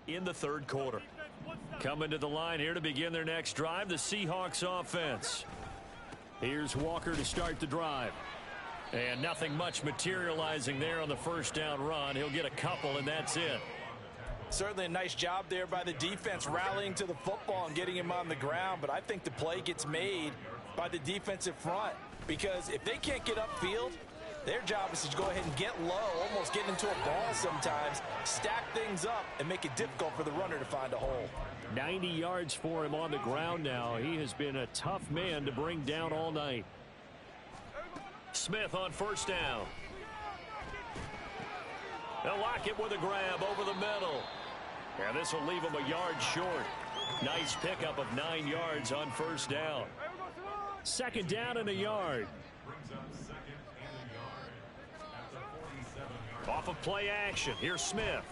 in the third quarter. Coming to the line here to begin their next drive, the Seahawks offense. Here's Walker to start the drive. And nothing much materializing there on the first down run. He'll get a couple, and that's it. Certainly a nice job there by the defense rallying to the football and getting him on the ground. But I think the play gets made by the defensive front, because if they can't get upfield, their job is to go ahead and get low, almost get into a ball sometimes, stack things up, and make it difficult for the runner to find a hole. 90 yards for him on the ground now. He has been a tough man to bring down all night. Smith on first down. They'll lock it with a grab over the middle. And this will leave him a yard short. Nice pickup of 9 yards on first down. Second down and a yard. Off of play action. Here's Smith.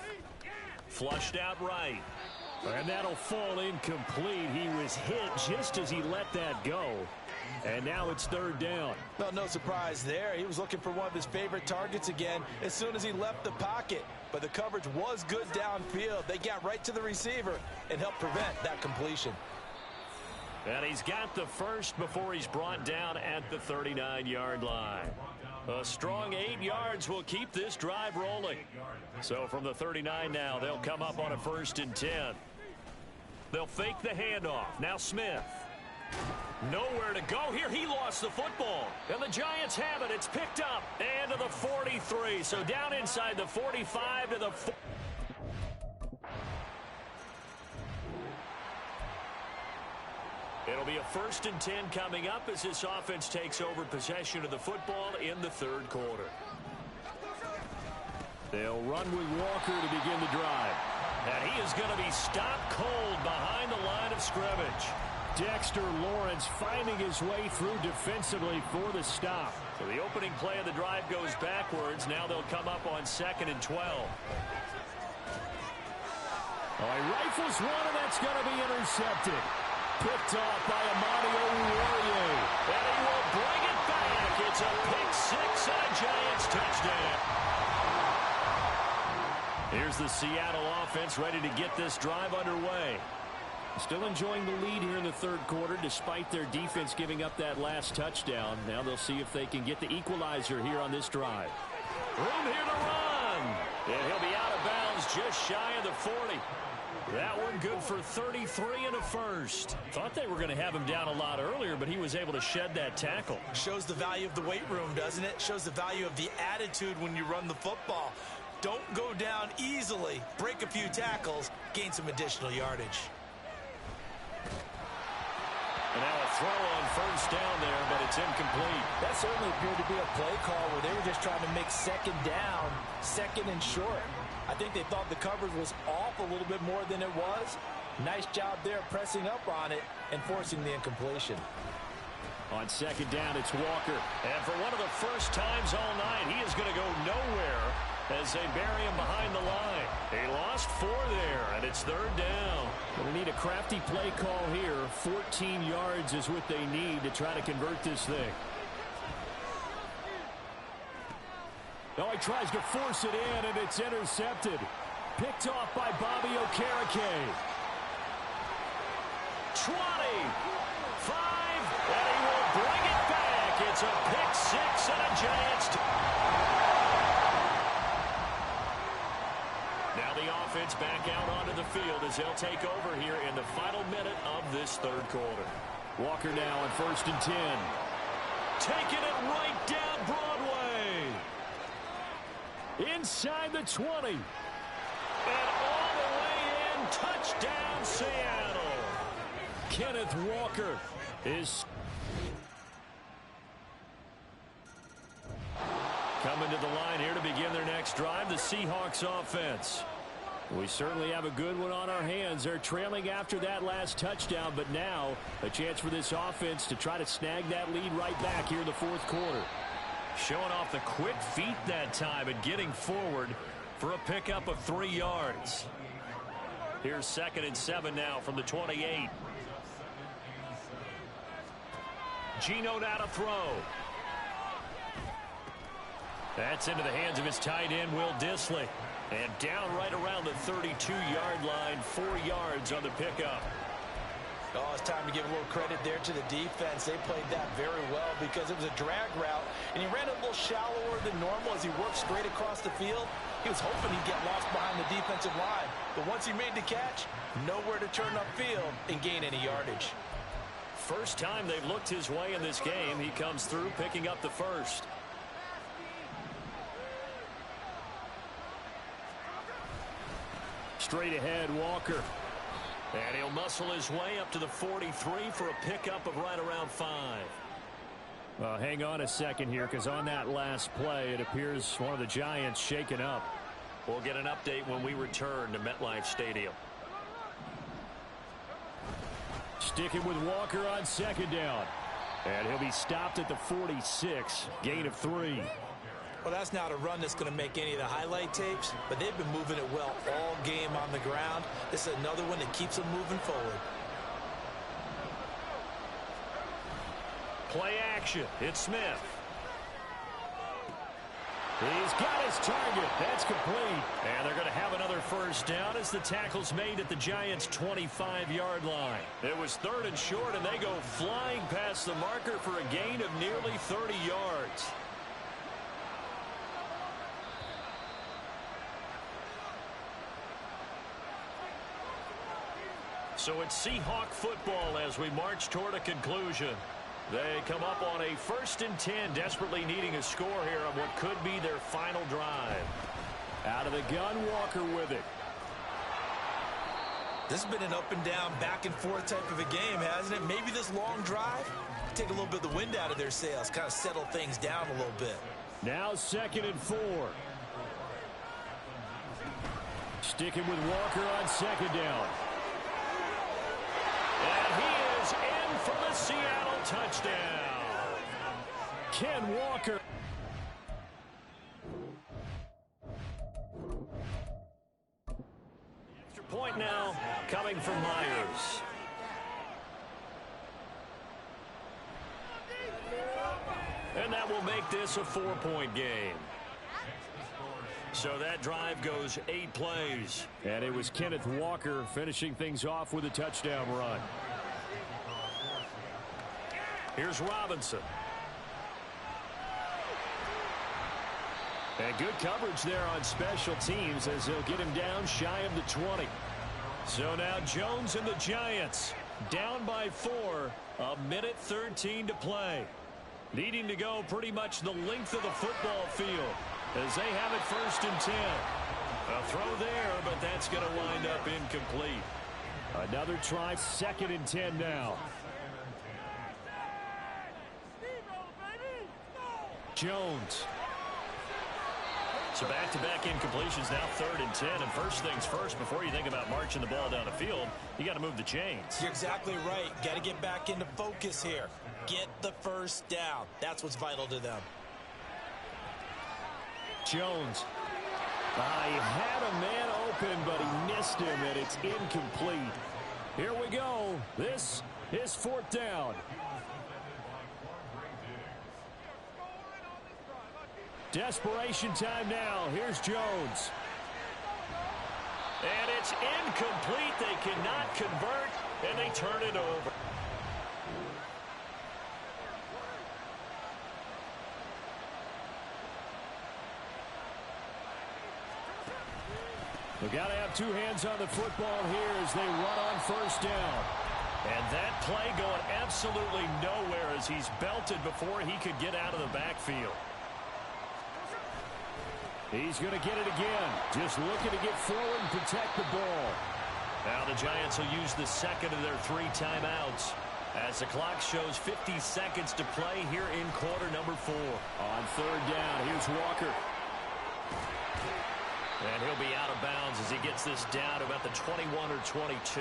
Flushed out right. And that'll fall incomplete. He was hit just as he let that go. And now it's third down. No surprise there. He was looking for one of his favorite targets again as soon as he left the pocket. But the coverage was good downfield. They got right to the receiver and helped prevent that completion. And he's got the first before he's brought down at the 39-yard line. A strong 8 yards will keep this drive rolling. So from the 39 now, they'll come up on a 1st and 10. They'll fake the handoff. Now Smith. Nowhere to go here. He lost the football. And the Giants have it. It's picked up. And to the 43. So down inside the 45 to the 4. It'll be a 1st and 10 coming up as this offense takes over possession of the football in the third quarter. They'll run with Walker to begin the drive. And he is going to be stopped cold behind the line of scrimmage. Dexter Lawrence finding his way through defensively for the stop. So the opening play of the drive goes backwards. Now they'll come up on 2nd and 12. Oh, he rifles one, and that's going to be intercepted. Picked off by Amani Oruwariye. And he will bring it back. It's a pick six and a Giants touchdown. Here's the Seattle offense ready to get this drive underway. Still enjoying the lead here in the third quarter despite their defense giving up that last touchdown. Now they'll see if they can get the equalizer here on this drive. Room here to run. And he'll be out of bounds just shy of the 40. That one good for 33 and a first. Thought they were going to have him down a lot earlier, but he was able to shed that tackle. Shows the value of the weight room, doesn't it? Shows the value of the attitude when you run the football. Don't go down easily. Break a few tackles. Gain some additional yardage. And now a throw on first down there, but it's incomplete. That certainly appeared to be a play call where they were just trying to make second down, second and short. I think they thought the coverage was off a little bit more than it was. Nice job there pressing up on it and forcing the incompletion. On second down, it's Walker. And for one of the first times all night, he is going to go nowhere as they bury him behind the line. He lost 4 there, and it's third down. Going to need a crafty play call here. 14 yards is what they need to try to convert this thing. Oh, he tries to force it in, and it's intercepted. Picked off by Bobby Okereke. 20, 5, and he will bring it back. It's a pick six and a Giants. Now the offense back out onto the field as they'll take over here in the final minute of this third quarter. Walker now on 1st and 10. Taking it right down Broadway. Inside the 20. And all the way in. Touchdown, Seattle. Kenneth Walker is coming to the line here to begin their next drive. The Seahawks offense. We certainly have a good one on our hands. They're trailing after that last touchdown, but now a chance for this offense to try to snag that lead right back here in the fourth quarter. Showing off the quick feet that time and getting forward for a pickup of 3 yards. Here's 2nd and 7 now from the 28. Geno now to throw. That's into the hands of his tight end, Will Dissly. And down right around the 32-yard line, 4 yards on the pickup. Oh, it's time to give a little credit there to the defense. They played that very well because it was a drag route, and he ran it a little shallower than normal as he worked straight across the field. He was hoping he'd get lost behind the defensive line, but once he made the catch, nowhere to turn upfield and gain any yardage. First time they've looked his way in this game. He comes through picking up the first. Straight ahead, Walker. And he'll muscle his way up to the 43 for a pickup of right around 5. Well, hang on a second here, because on that last play, it appears one of the Giants shaken up. We'll get an update when we return to MetLife Stadium. Sticking with Walker on second down. And he'll be stopped at the 46. Gain of 3. Well, that's not a run that's going to make any of the highlight tapes, but they've been moving it well all game on the ground. This is another one that keeps them moving forward. Play action. It's Smith. He's got his target. That's complete. And they're going to have another first down as the tackle's made at the Giants' 25-yard line. It was 3rd and short, and they go flying past the marker for a gain of nearly 30 yards. So it's Seahawk football as we march toward a conclusion. They come up on a 1st and 10, desperately needing a score here on what could be their final drive. Out of the gun, Walker with it. This has been an up and down, back and forth type of a game, hasn't it? Maybe this long drive, take a little bit of the wind out of their sails, kind of settle things down a little bit. Now 2nd and 4. Sticking with Walker on second down. And he is in for the Seattle touchdown. Ken Walker. Extra point now coming from Myers. And that will make this a 4-point game. So that drive goes 8 plays. And it was Kenneth Walker finishing things off with a touchdown run. Here's Robinson. And good coverage there on special teams as they'll get him down shy of the 20. So now Jones and the Giants down by 4. 1:13 to play. Needing to go pretty much the length of the football field as they have it 1st and 10. A throw there, but that's going to wind up incomplete. Another try, 2nd and 10 now. Jones. So back-to-back incompletions, now 3rd and 10. And first things first, before you think about marching the ball down the field, you got to move the chains. You're exactly right. Got to get back into focus here. Get the first down. That's what's vital to them. Jones. He had a man open, but he missed him, and it's incomplete. Here we go. This is 4th down. Desperation time now. Here's Jones. And it's incomplete. They cannot convert, and they turn it over. They've got to have 2 hands on the football here as they run on 1st down. And that play going absolutely nowhere as he's belted before he could get out of the backfield. He's going to get it again. Just looking to get forward and protect the ball. Now the Giants will use the 2nd of their 3 timeouts as the clock shows 50 seconds to play here in quarter number 4. On 3rd down, here's Walker. And he'll be out of bounds as he gets this down to about the 21 or 22.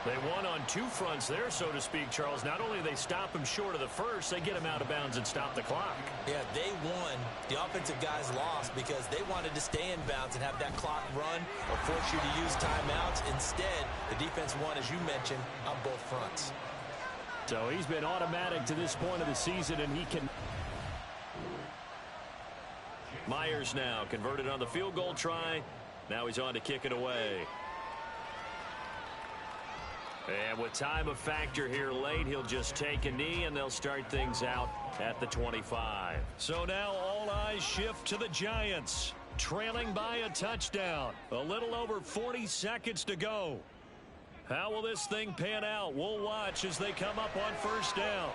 They won on 2 fronts there, so to speak, Charles. Not only do they stop him short of the first, they get him out of bounds and stop the clock. Yeah, they won. The offensive guys lost because they wanted to stay in bounds and have that clock run or force you to use timeouts. Instead, the defense won, as you mentioned, on both fronts. So he's been automatic to this point of the season, and he can... Myers now converted on the field goal try. Now he's on to kick it away. And with time a factor here late, he'll just take a knee, and they'll start things out at the 25. So now all eyes shift to the Giants, trailing by a touchdown. A little over 40 seconds to go. How will this thing pan out? We'll watch as they come up on first down.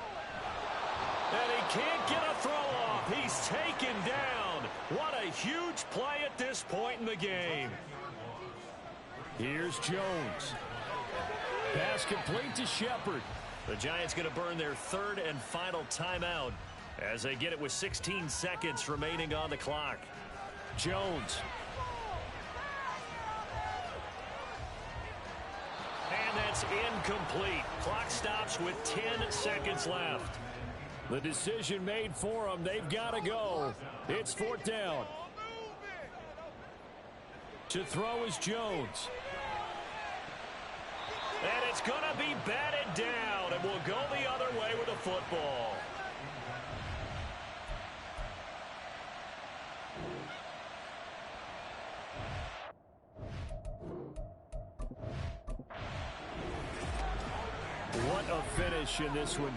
And he can't get a throw off. He's taken down. What a huge play at this point in the game. Here's Jones. Pass complete to Shepard. The Giants going to burn their third and final timeout as they get it with 16 seconds remaining on the clock. Jones. And that's incomplete. Clock stops with 10 seconds left. The decision made for them. They've got to go. It's fourth down. To throw is Jones. And it's going to be batted down, and we'll go the other way with the football. What a finish in this one.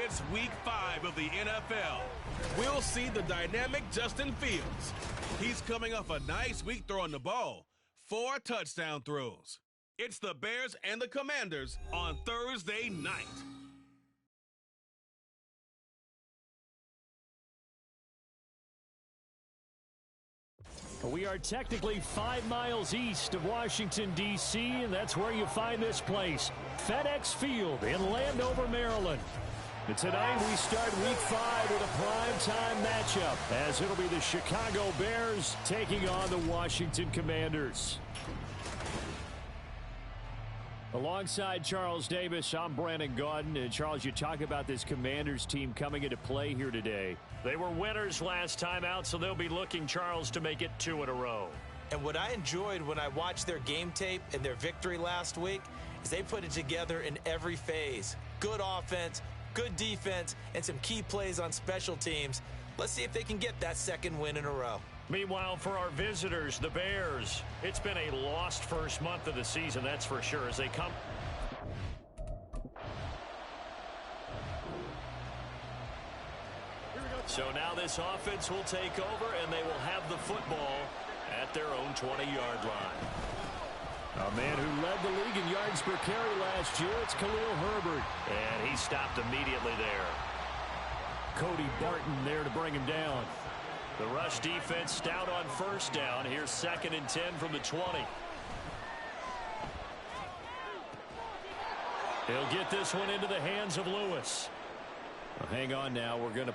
It's week 5 of the NFL. We'll see the dynamic Justin Fields. He's coming off a nice week throwing the ball. 4 touchdown throws. It's the Bears and the Commanders on Thursday night. We are technically 5 miles east of Washington, D.C., and that's where you find this place, FedEx Field in Landover, Maryland. And tonight we start week 5 with a primetime matchup, as it'll be the Chicago Bears taking on the Washington Commanders. Alongside Charles Davis, I'm Brandon Gaudin. And Charles, you talk about this Commanders team coming into play here today. They were winners last time out, so they'll be looking, Charles, to make it 2 in a row. And what I enjoyed when I watched their game tape and their victory last week is they put it together in every phase. Good offense, good defense, and some key plays on special teams. Let's see if they can get that 2nd win in a row. Meanwhile, for our visitors, the Bears, it's been a lost first month of the season, that's for sure, as they come. So now this offense will take over, and they will have the football at their own 20-yard line. A man who led the league in yards per carry last year, it's Khalil Herbert. And he stopped immediately there. Cody Barton there to bring him down. The rush defense stout on first down. Here's 2nd and 10 from the 20. He'll get this one into the hands of Lewis. Well, hang on now. We're going to...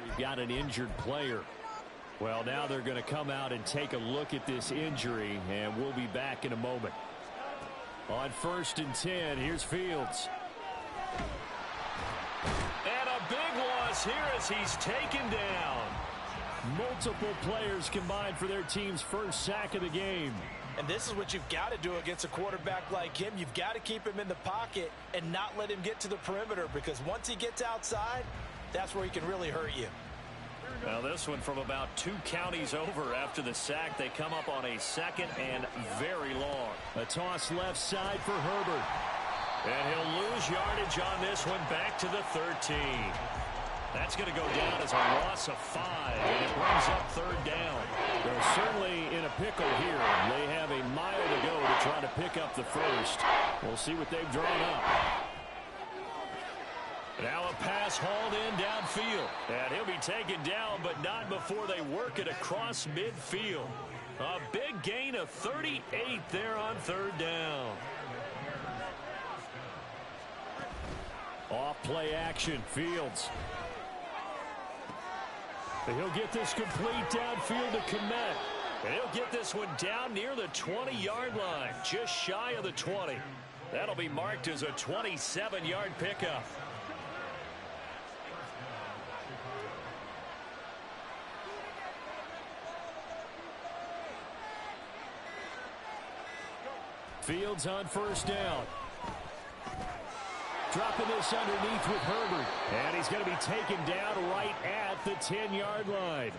We've got an injured player. Well, now they're going to come out and take a look at this injury, and we'll be back in a moment. On 1st and 10, here's Fields. And a big loss here as he's taken down. Multiple players combined for their team's first sack of the game. And this is what you've got to do against a quarterback like him. You've got to keep him in the pocket and not let him get to the perimeter, because once he gets outside, that's where he can really hurt you. Now this one from about 2 counties over after the sack. They come up on a 2nd and very long. A toss left side for Herbert. And he'll lose yardage on this one, back to the 13. That's going to go down as a loss of 5, and it brings up 3rd down. They're certainly in a pickle here. They have a mile to go to try to pick up the first. We'll see what they've drawn up. Now a pass hauled in downfield. And he'll be taken down, but not before they work it across midfield. A big gain of 38 there on 3rd down. Off play action, Fields. And he'll get this complete downfield to Kmet. And he'll get this one down near the 20-yard line, just shy of the 20. That'll be marked as a 27-yard pickup. Fields on 1st down. Dropping this underneath with Herbert. And he's going to be taken down right at the 10-yard line.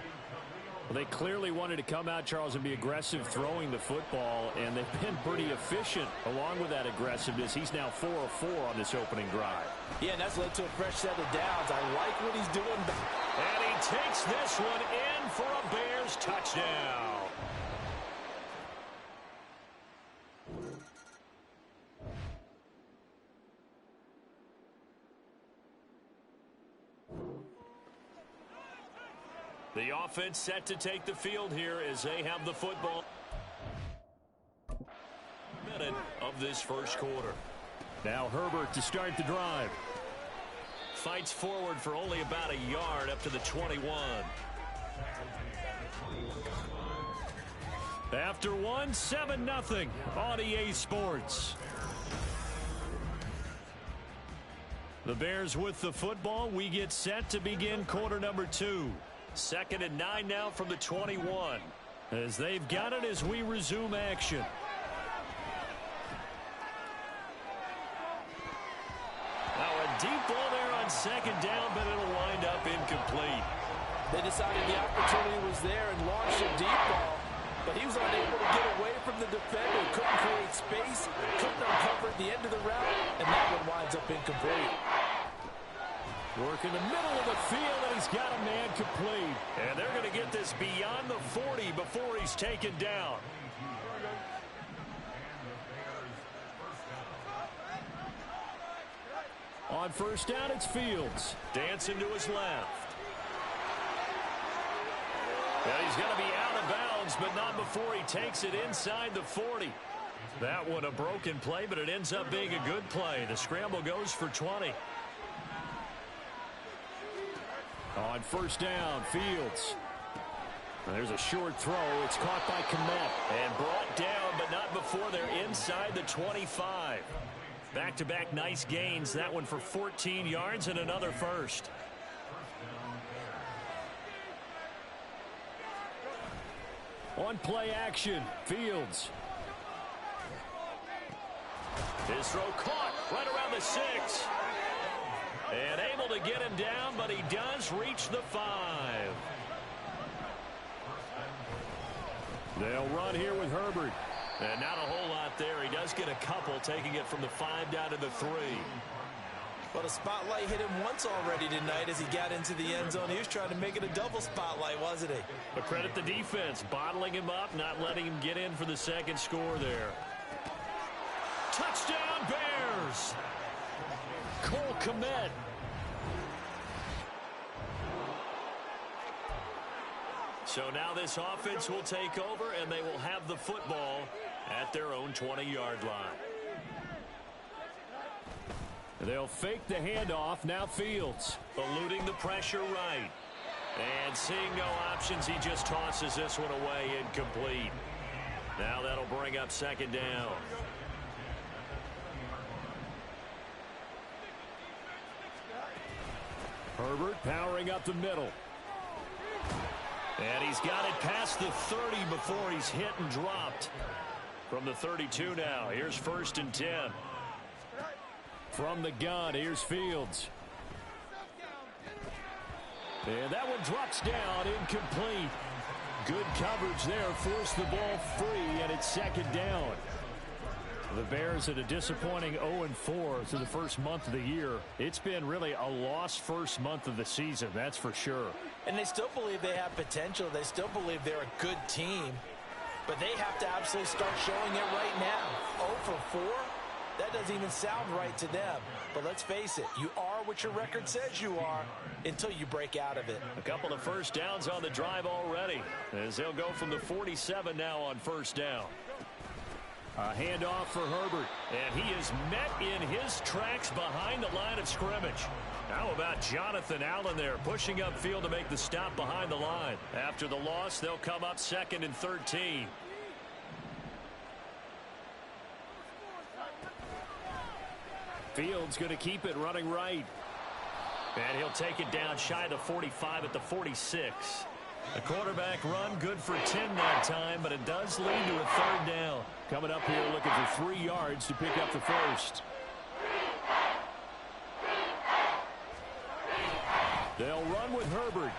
Well, they clearly wanted to come out, Charles, and be aggressive throwing the football, and they've been pretty efficient along with that aggressiveness. He's now 4 of 4 on this opening drive. Yeah, and that's led to a fresh set of downs. I like what he's doing. And he takes this one in for a Bears touchdown. The offense set to take the field here as they have the football. Minute of this first quarter. Now Herbert to start the drive. Fights forward for only about a yard up to the 21. After one, 7-0 on EA Sports. The Bears with the football. We get set to begin quarter number 2. 2nd and 9 now from the 21. As they've got it as we resume action. Now a deep ball there on second down, but it'll wind up incomplete. They decided the opportunity was there and launched a deep ball, but he was unable to get away from the defender. Couldn't create space, couldn't uncover at the end of the route, and that one winds up incomplete. Work in the middle of the field, and he's got a man complete. And they're going to get this beyond the 40 before he's taken down. On first down, it's Fields. Dancing to his left. And he's going to be out of bounds, but not before he takes it inside the 40. That one a broken play, but it ends up being a good play. The scramble goes for 20. On first down, Fields. There's a short throw. It's caught by Kmet and brought down, but not before they're inside the 25. Back-to-back nice gains. That one for 14 yards and another first. On play action, Fields. His throw caught right around the 6. And able to get him down, but he does reach the 5. They'll run here with Herbert. And not a whole lot there. He does get a couple, taking it from the 5 down to the 3. But a spotlight hit him once already tonight as he got into the end zone. He was trying to make it a double spotlight, wasn't he? But credit the defense, bottling him up, not letting him get in for the second score there. Touchdown, Bears! Cole Kmet. So now this offense will take over, and they will have the football at their own 20-yard line. They'll fake the handoff. Now Fields eluding the pressure right. And seeing no options, he just tosses this one away incomplete. Now that'll bring up second down. Herbert powering up the middle. And he's got it past the 30 before he's hit and dropped. From the 32 now, here's first and 10. From the gun, here's Fields. And that one drops down, incomplete. Good coverage there, forced the ball free, and it's second down. The Bears at a disappointing 0-4 through the first month of the year. It's been really a lost first month of the season, that's for sure. And they still believe they have potential. They still believe they're a good team. But they have to absolutely start showing it right now. 0-4? That doesn't even sound right to them. But let's face it, you are what your record says you are until you break out of it. A couple of first downs on the drive already, as they'll go from the 47 now on first down. A handoff for Herbert, and he is met in his tracks behind the line of scrimmage. How about Jonathan Allen there, pushing upfield to make the stop behind the line. After the loss, they'll come up second and 13. Fields going to keep it running right. And he'll take it down shy of the 45 at the 46. The quarterback run good for 10 that time, but it does lead to a third down. Coming up here looking for 3 yards to pick up the first. They'll run with Herbert.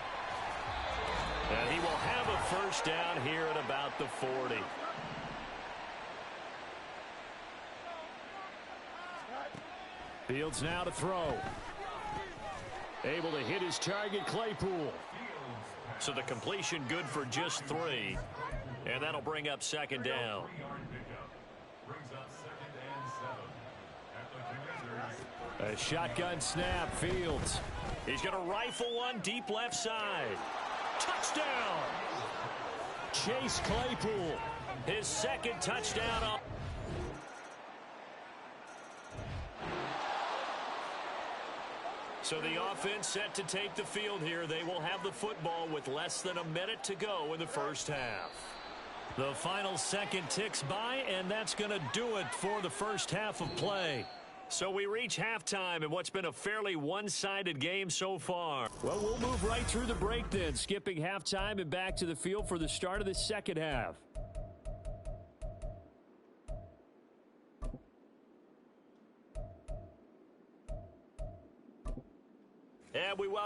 And he will have a first down here at about the 40. Fields now to throw. Able to hit his target, Claypool. So the completion good for just 3. And that'll bring up second down. A shotgun snap, Fields. He's going to rifle one deep left side. Touchdown! Chase Claypool. His second touchdown. So the offense set to take the field here. They will have the football with less than a minute to go in the first half. The final second ticks by, and that's going to do it for the first half of play. So we reach halftime in what's been a fairly one-sided game so far. Well, we'll move right through the break then, skipping halftime and back to the field for the start of the second half.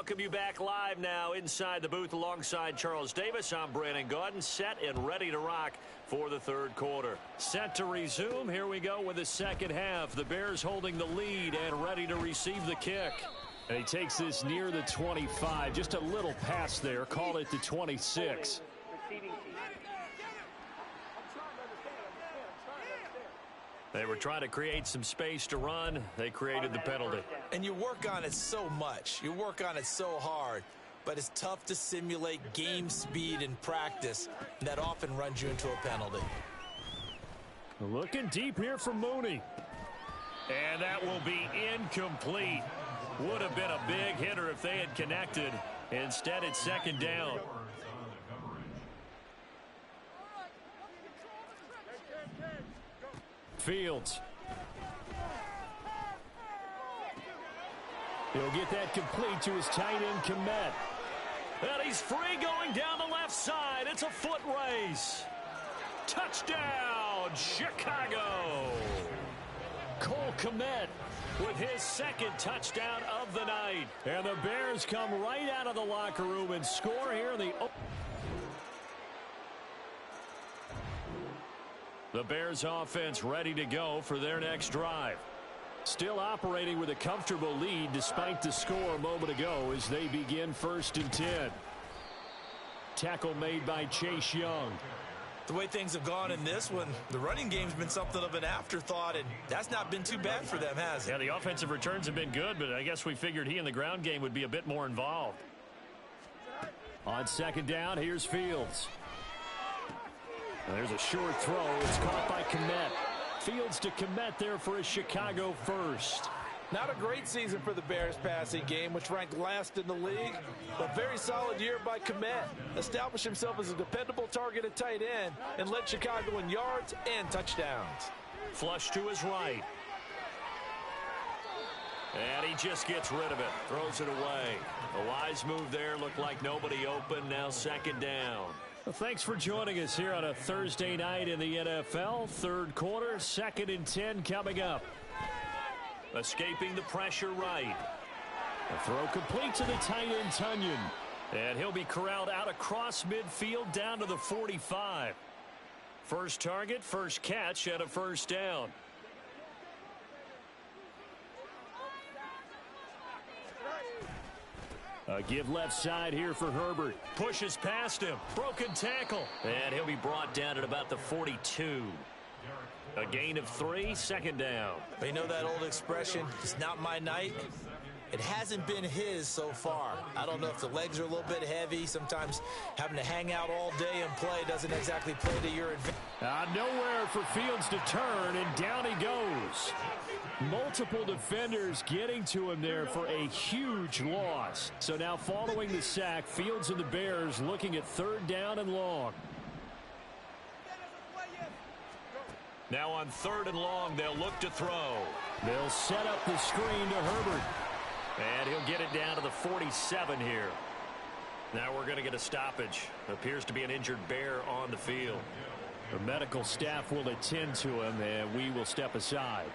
welcome you back live now inside the booth alongside Charles Davis. I'm Brandon Gaudin, set and ready to rock for the third quarter. Set to resume. Here we go with the second half. The Bears holding the lead and ready to receive the kick. And he takes this near the 25. Just a little pass there. Call it the 26. They were trying to create some space to run. They created the penalty. And you work on it so much. You work on it so hard. But it's tough to simulate game speed in practice. And that often runs you into a penalty. Looking deep here for Mooney. And that will be incomplete. Would have been a big hitter if they had connected. Instead, it's second down. Fields. He'll get that complete to his tight end, Kmet. And he's free going down the left side. It's a foot race. Touchdown, Chicago. Cole Kmet with his second touchdown of the night. And the Bears come right out of the locker room and score here in the... The Bears offense ready to go for their next drive. Still operating with a comfortable lead despite the score a moment ago as they begin 1st and 10. Tackle made by Chase Young. The way things have gone in this one, the running game's been something of an afterthought, and that's not been too bad for them, has it? Yeah, the offensive returns have been good, but I guess we figured he in the ground game would be a bit more involved. On second down, here's Fields. There's a short throw. It's caught by Kmet. Fields to Kmet there for a Chicago first. Not a great season for the Bears passing game, which ranked last in the league. A very solid year by Kmet. Established himself as a dependable target at tight end and led Chicago in yards and touchdowns. Flush to his right. And he just gets rid of it. Throws it away. A wise move there. Looked like nobody open. Now second down. Well, thanks for joining us here on a Thursday night in the NFL. Third quarter, 2nd and 10 coming up. Escaping the pressure right. A throw complete to the tight end, Tunyon. And he'll be corralled out across midfield down to the 45. First target, first catch, and a first down. A give left side here for Herbert. Pushes past him. Broken tackle. And he'll be brought down at about the 42. A gain of 3, second down. You know that old expression, it's not my night? It hasn't been his so far. I don't know if the legs are a little bit heavy. Sometimes having to hang out all day and play doesn't exactly play to your advantage. Nowhere for Fields to turn, and down he goes. Multiple defenders getting to him there for a huge loss. So now following the sack, Fields and the Bears looking at 3rd down and long. Now on 3rd and long, they'll look to throw. They'll set up the screen to Herbert. And he'll get it down to the 47 here. Now we're going to get a stoppage. Appears to be an injured Bear on the field. The medical staff will attend to him, and we will step aside.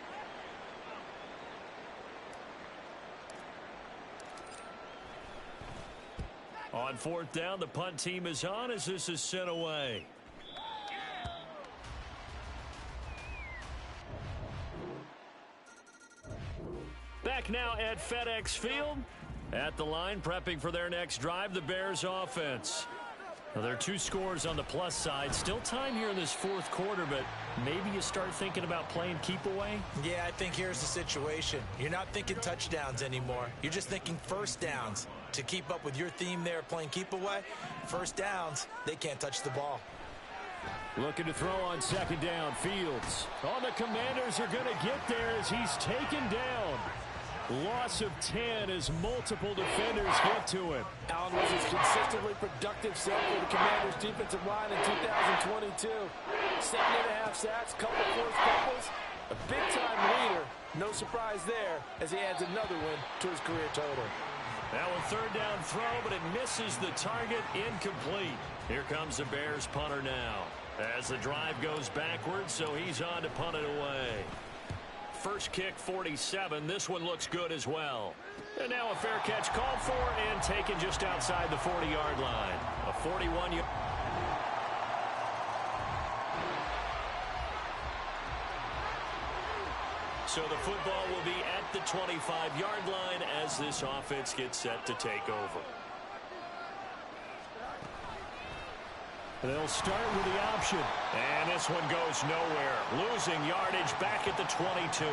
On 4th down, the punt team is on as this is sent away. Back now at FedEx Field. At the line, prepping for their next drive, the Bears offense. Now, there are 2 scores on the plus side. Still time here in this 4th quarter, but maybe you start thinking about playing keep away? Yeah, I think here's the situation. You're not thinking touchdowns anymore. You're just thinking first downs. To keep up with your theme there, playing keep away, first downs, they can't touch the ball. Looking to throw on 2nd down, Fields. Oh, the Commanders are going to get there as he's taken down. Loss of 10 as multiple defenders get to him. Allen was his consistently productive set for the Commanders' defensive line in 2022. 7.5 sacks, couple forced fumbles, a big-time leader. No surprise there as he adds another win to his career total. Now a 3rd down throw, but it misses the target, incomplete. Here comes the Bears punter now. As the drive goes backwards, so he's on to punt it away. first kick 47. This one looks good as well. And now a fair catch called for and taken just outside the 40-yard line. A 41-yard. So the football will be at the 25-yard line as this offense gets set to take over. They'll start with the option. And this one goes nowhere. Losing yardage back at the 22.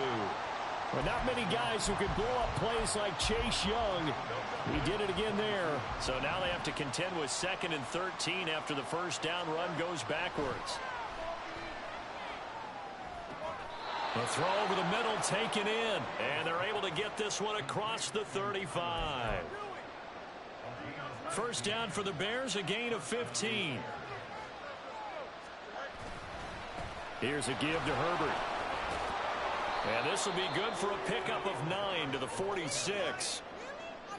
Well, not many guys who can blow up plays like Chase Young. He did it again there. So now they have to contend with 2nd and 13 after the first down run goes backwards. The throw over the middle taken in. And they're able to get this one across the 35. First down for the Bears, a gain of 15. Here's a give to Herbert. And this will be good for a pickup of 9 to the 46.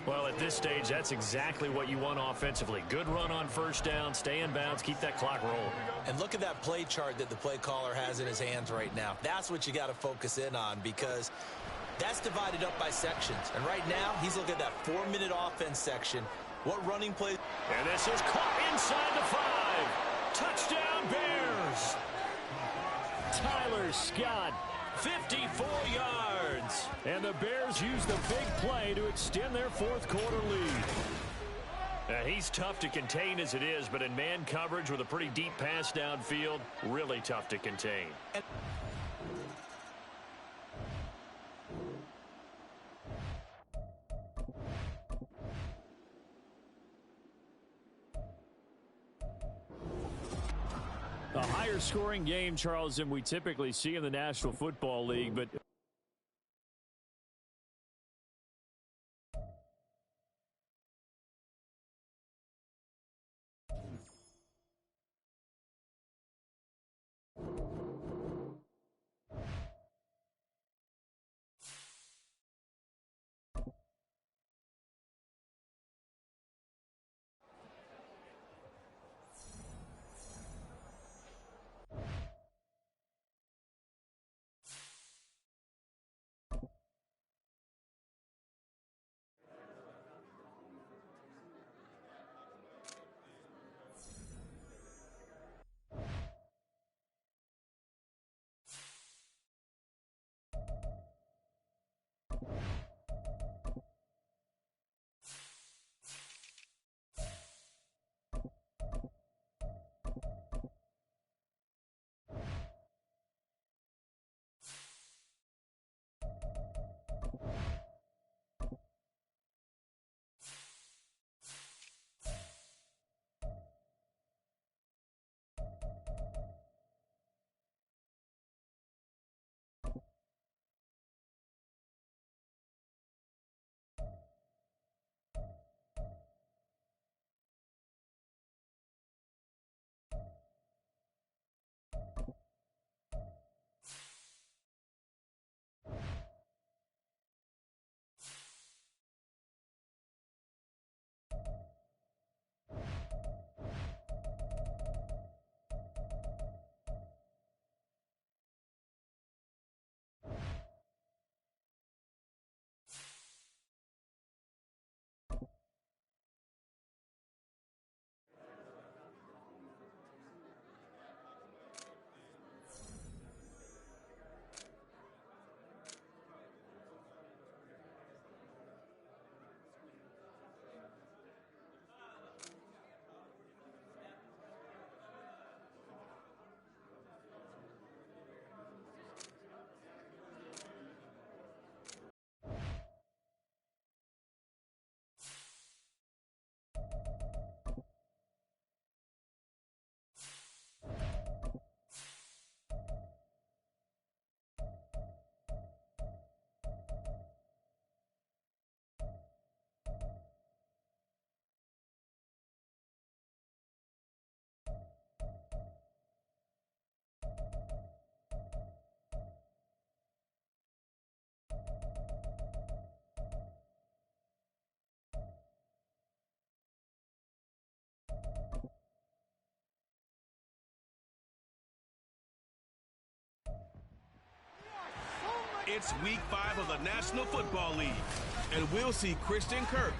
Well, at this stage, that's exactly what you want offensively. Good run on first down, stay in bounds, keep that clock rolling. And look at that play chart that the play caller has in his hands right now. That's what you got to focus in on because that's divided up by sections. And right now, he's looking at that 4-minute offense section. What running play? And this is caught inside the 5. Touchdown, Bears. Tyler Scott, 54 yards. and the Bears use the big play to extend their fourth quarter lead. He's tough to contain as it is, but in man coverage with a pretty deep pass downfield, really tough to contain. A higher scoring game, Charles, than we typically see in the National Football League, but It's week 5 of the National Football League, and we'll see Christian Kirk.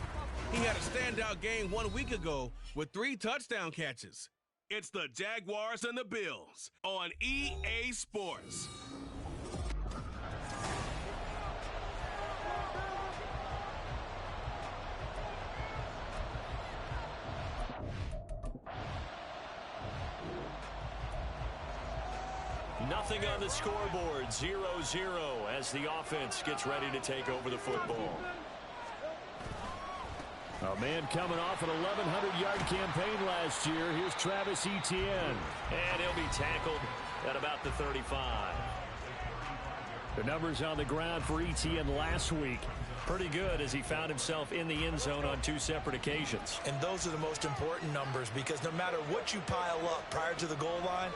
He had a standout game 1 week ago with 3 touchdown catches. It's the Jaguars and the Bills on EA Sports. Nothing on the scoreboard, 0-0 as the offense gets ready to take over the football. A man coming off an 1,100-yard campaign last year. Here's Travis Etienne. And he'll be tackled at about the 35. The numbers on the ground for Etienne last week. Pretty good as he found himself in the end zone on 2 separate occasions. And those are the most important numbers because no matter what you pile up prior to the goal line,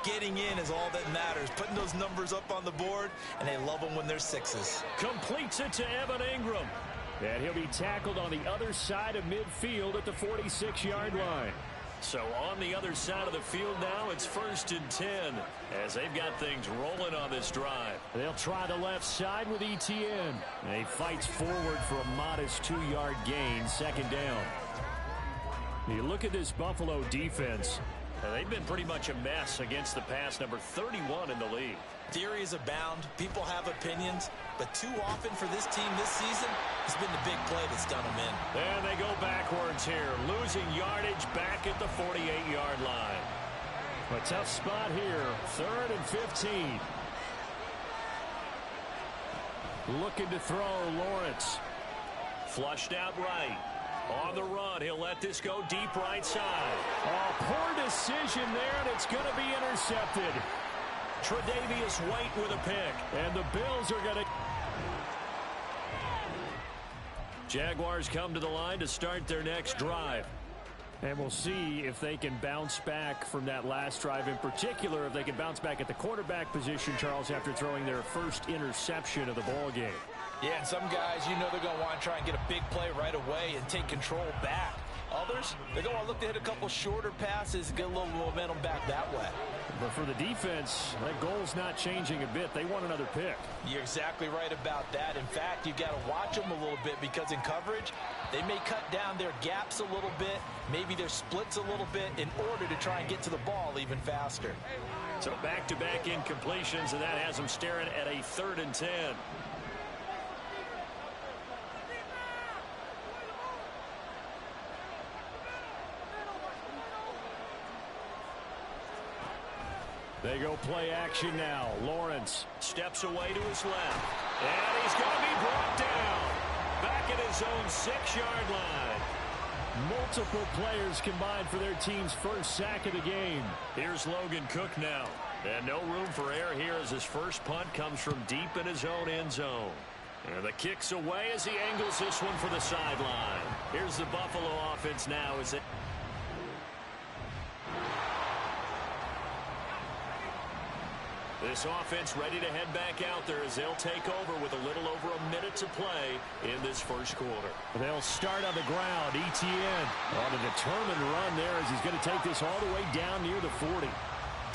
getting in is all that matters. Putting those numbers up on the board, and they love them when they're 6s. Completes it to Evan Ingram. And he'll be tackled on the other side of midfield at the 46-yard line. So on the other side of the field now, it's 1st and 10 as they've got things rolling on this drive. They'll try the left side with Etienne. And he fights forward for a modest 2-yard gain, 2nd down. You look at this Buffalo defense. They've been pretty much a mess against the pass, number 31 in the league. Theories abound. People have opinions. But too often for this team this season, it's been the big play that's done them in. And they go backwards here, losing yardage back at the 48-yard line. A tough spot here, 3rd and 15. Looking to throw Lawrence. Flushed out right. On the run, he'll let this go deep right side. Oh, poor decision there, and it's going to be intercepted. Tre'Davious White with a pick. And the Bills are going to... Jaguars come to the line to start their next drive. And we'll see if they can bounce back from that last drive, in particular, if they can bounce back at the quarterback position, Charles, after throwing their first interception of the ball game. Yeah, and some guys, you know they're going to want to try and get a big play right away and take control back. Others, they're going to want to look to hit a couple shorter passes and get a little momentum back that way. But for the defense, that goal's not changing a bit. They want another pick. You're exactly right about that. In fact, you've got to watch them a little bit because in coverage, they may cut down their gaps a little bit, maybe their splits a little bit in order to try and get to the ball even faster. So back-to-back incompletions, and that has them staring at a 3rd and 10. They go play action now. Lawrence steps away to his left. And he's going to be brought down. Back at his own 6-yard line. Multiple players combined for their team's first sack of the game. Here's Logan Cook now. And no room for error here as his first punt comes from deep in his own end zone. And the kick's away as he angles this one for the sideline. Here's the Buffalo offense now as it... This offense ready to head back out there as they'll take over with a little over a minute to play in this first quarter. They'll start on the ground. Etienne on a determined run there as he's going to take this all the way down near the 40.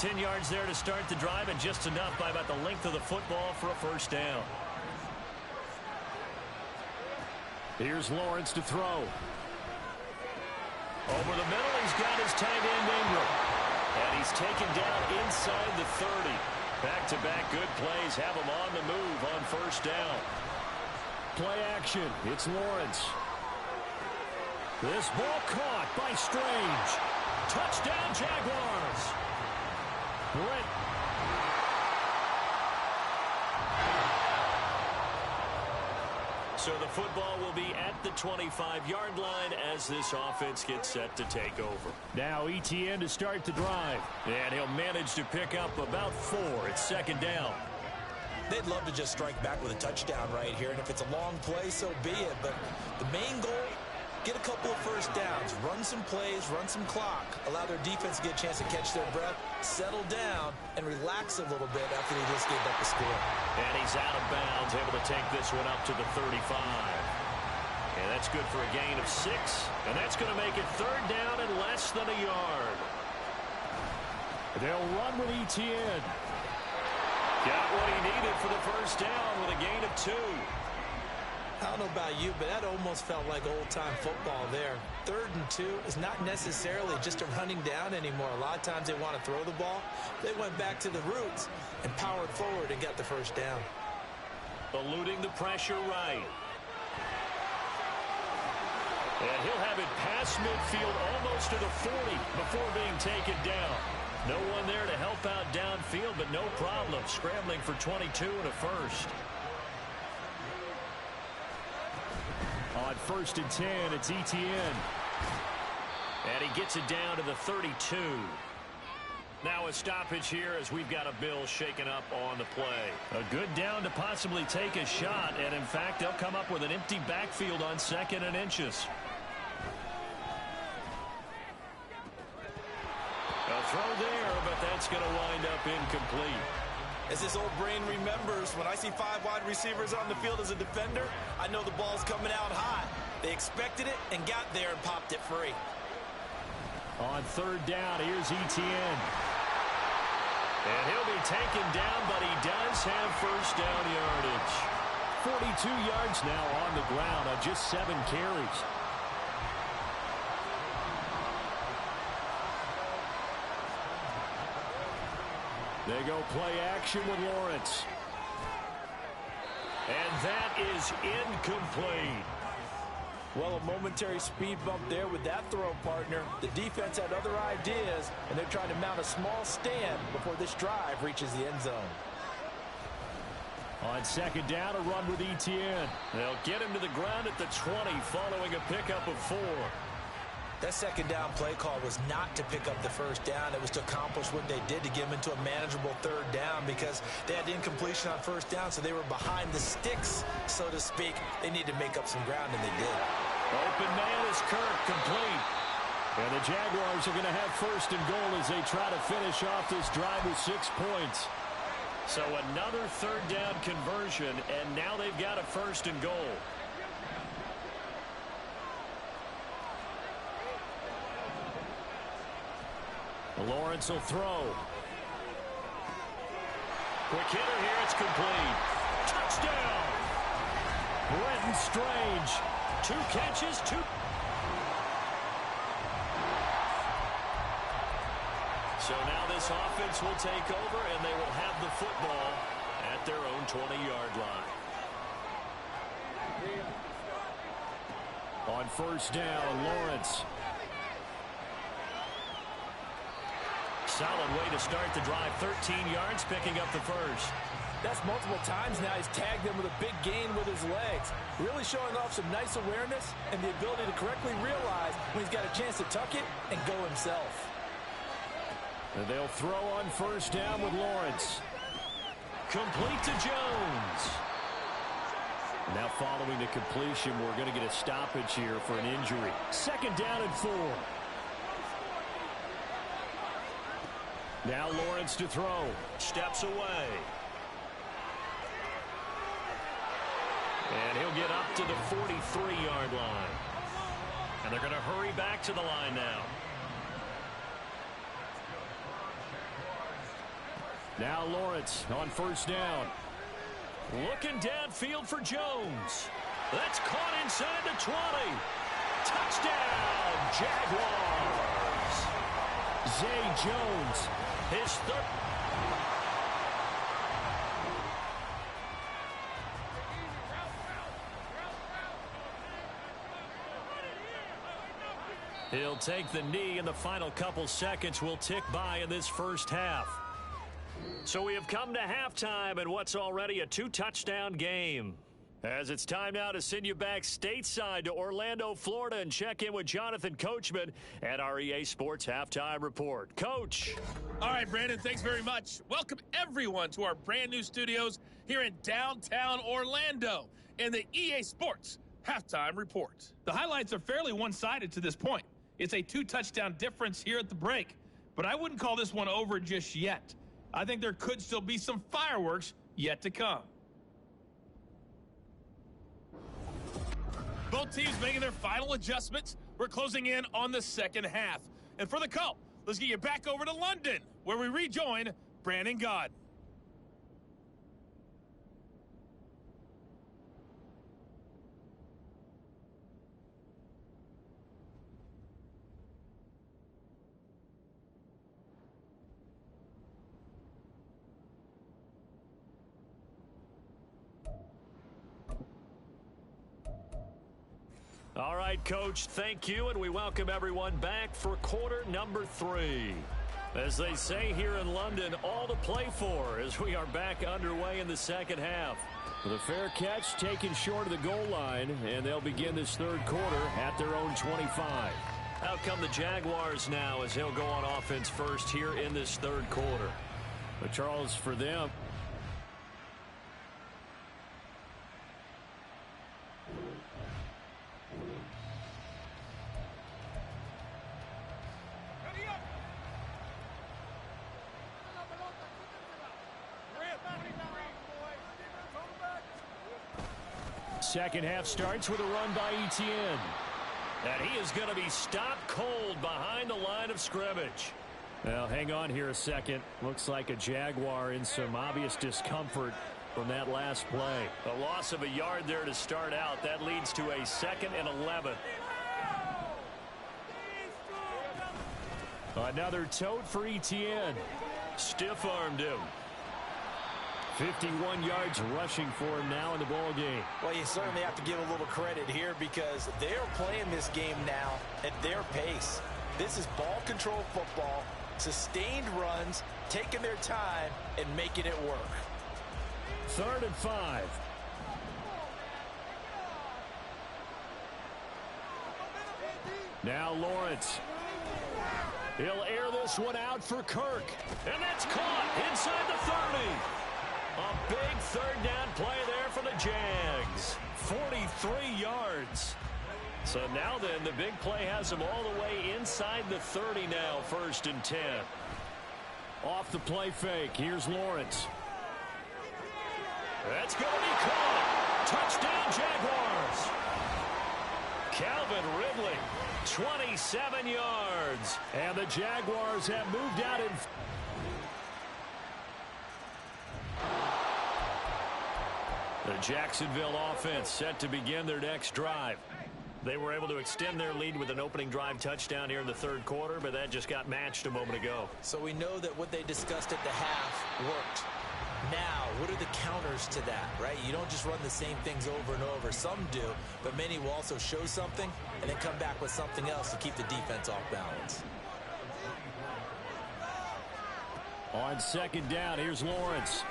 10 yards there to start the drive and just enough by about the length of the football for a first down. Here's Lawrence to throw. Over the middle, he's got his tight end Ingram. And he's taken down inside the 30. Back-to-back good plays have him on the move on first down. Play action. It's Lawrence. This ball caught by Strange. Touchdown, Jaguars. Brent. So the football will be at the 25-yard line as this offense gets set to take over. Now Etienne to start the drive. And he'll manage to pick up about 4. It's 2nd down. They'd love to just strike back with a touchdown right here. And if it's a long play, so be it. But the main goal, get a couple of first downs, run some plays, run some clock, allow their defense to get a chance to catch their breath, settle down, and relax a little bit after they just gave up the score. And he's out of bounds, able to take this one up to the 35. And that's good for a gain of 6. And that's going to make it 3rd down and less than a yard. They'll run with Etienne. Got what he needed for the first down with a gain of 2. I don't know about you, but that almost felt like old-time football there. 3rd and 2 is not necessarily just a running down anymore. A lot of times they want to throw the ball. They went back to the roots and powered forward and got the first down. Eluding the pressure right. And he'll have it past midfield almost to the 40 before being taken down. No one there to help out downfield, but no problem. Scrambling for 22 and a first. On 1st and 10, it's Etienne. And he gets it down to the 32. Now a stoppage here as we've got a Bill shaken up on the play. A good down to possibly take a shot, and in fact, they'll come up with an empty backfield on 2nd and inches. A throw there, but that's going to wind up incomplete. As this old brain remembers, when I see 5 wide receivers on the field as a defender, I know the ball's coming out high. They expected it and got there and popped it free. On 3rd down, here's Etienne. And he'll be taken down, but he does have first down yardage. 42 yards now on the ground on just 7 carries. They go play action with Lawrence. And that is incomplete. Well, a momentary speed bump there with that throw, partner. The defense had other ideas, and they're trying to mount a small stand before this drive reaches the end zone. On 2nd down, a run with Etienne. They'll get him to the ground at the 20 following a pickup of 4. That 2nd down play call was not to pick up the first down. It was to accomplish what they did, to get them into a manageable 3rd down, because they had incompletion on 1st down, so they were behind the sticks, so to speak. They need to make up some ground, and they did. Open man is Kirk, complete. And the Jaguars are going to have 1st and goal as they try to finish off this drive with 6 points. So another 3rd down conversion, and now they've got a 1st and goal. Lawrence will throw. Quick hitter here, it's complete. Touchdown! Brenton Strange. 2 catches, 2. So now this offense will take over, and they will have the football at their own 20-yard line. On 1st down, Lawrence. Solid way to start the drive. 13 yards, picking up the first. That's multiple times now. He's tagged them with a big gain with his legs. Really showing off some nice awareness and the ability to correctly realize when he's got a chance to tuck it and go himself. And they'll throw on 1st down with Lawrence. Complete to Jones. Now following the completion, we're going to get a stoppage here for an injury. 2nd down and 4. Now Lawrence to throw. Steps away. And he'll get up to the 43-yard line. And they're going to hurry back to the line now. Now Lawrence on 1st down. Looking downfield for Jones. That's caught inside the 20. Touchdown, Jaguars. Zay Jones. His third. He'll take the knee, and the final couple seconds will tick by in this first half. So we have come to halftime in what's already a 2-touchdown game. As it's time now to send you back stateside to Orlando, Florida, and check in with Jonathan Coachman at our EA Sports Halftime Report. Coach. All right, Brandon, thanks very much. Welcome, everyone, to our brand new studios here in downtown Orlando in the EA Sports Halftime Report. The highlights are fairly one-sided to this point. It's a 2-touchdown difference here at the break, but I wouldn't call this one over just yet. I think there could still be some fireworks yet to come. Both teams making their final adjustments. We're closing in on the second half. And for the call, let's get you back over to London, where we rejoin Brandon God. All right, Coach, thank you, and we welcome everyone back for quarter number 3. As they say here in London, all to play for as we are back underway in the second half. The fair catch taken short of the goal line, and they'll begin this third quarter at their own 25. Out come the Jaguars now as they'll go on offense first here in this third quarter. But Charles, for them, second half starts with a run by Etienne. And he is going to be stopped cold behind the line of scrimmage. Well, hang on here a second. Looks like a Jaguar in some obvious discomfort from that last play. A loss of a yard there to start out. That leads to a 2nd and 11. Another tote for Etienne. Stiff-armed him. 51 yards rushing for him now in the ball game. Well, you certainly have to give a little credit here because they're playing this game now at their pace. This is ball control football, sustained runs, taking their time, and making it work. 3rd and 5. Now Lawrence. He'll air this one out for Kirk. And that's caught inside the 30. A big third down play there for the Jags. 43 yards. So now then, the big play has them all the way inside the 30 now, 1st and 10. Off the play fake, here's Lawrence. That's going to be caught. Touchdown, Jaguars. Calvin Ridley, 27 yards. And the Jaguars have moved out in... The Jacksonville offense set to begin their next drive. They were able to extend their lead with an opening drive touchdown here in the third quarter, but that just got matched a moment ago. So we know that what they discussed at the half worked. Now, what are the counters to that, right? You don't just run the same things over and over. Some do, but many will also show something and then come back with something else to keep the defense off balance. On 2nd down, here's Lawrence.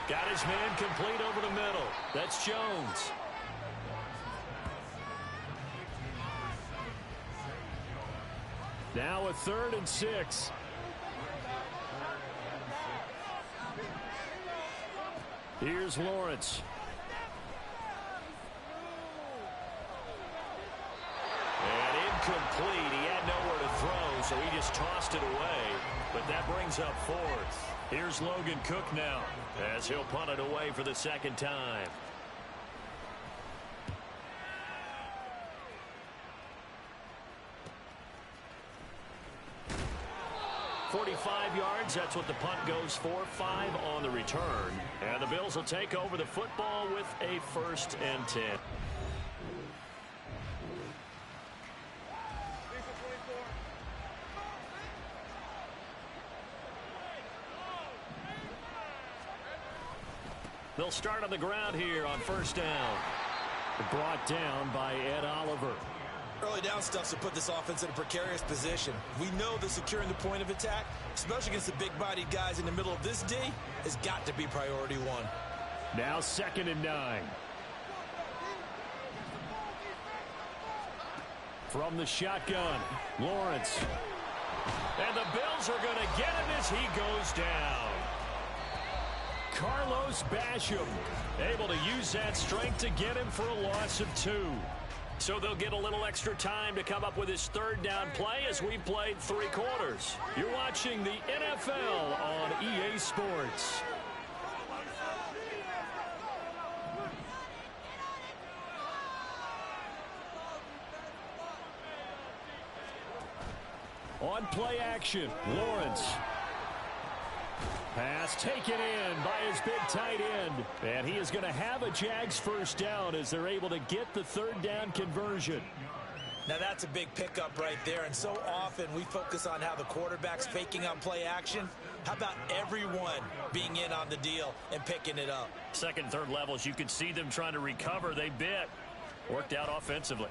Got his man complete over the middle. That's Jones. Now a 3rd and 6. Here's Lawrence. And incomplete. He had nowhere to throw, so he just tossed it away. But that brings up 4th. Here's Logan Cook now as he'll punt it away for the 2nd time. .45 yards, that's what the punt goes for. 5 on the return. And the Bills will take over the football with a 1st and 10. They'll start on the ground here on 1st down. Brought down by Ed Oliver. Early down stuff to put this offense in a precarious position. We know that securing the point of attack, especially against the big-bodied guys in the middle of this D, has got to be priority 1. Now 2nd and 9. From the shotgun, Lawrence. And the Bills are going to get him as he goes down. Carlos Basham able to use that strength to get him for a loss of 2. So they'll get a little extra time to come up with his 3rd down play as we've played 3 quarters. You're watching the NFL on EA Sports. On play action, Lawrence. Pass taken in by his big tight end. And he is going to have a Jags 1st down as they're able to get the 3rd down conversion. Now that's a big pickup right there, and so often we focus on how the quarterback's faking on play action. How about everyone being in on the deal and picking it up? 2nd, 3rd levels, you could see them trying to recover. They bit. Worked out offensively.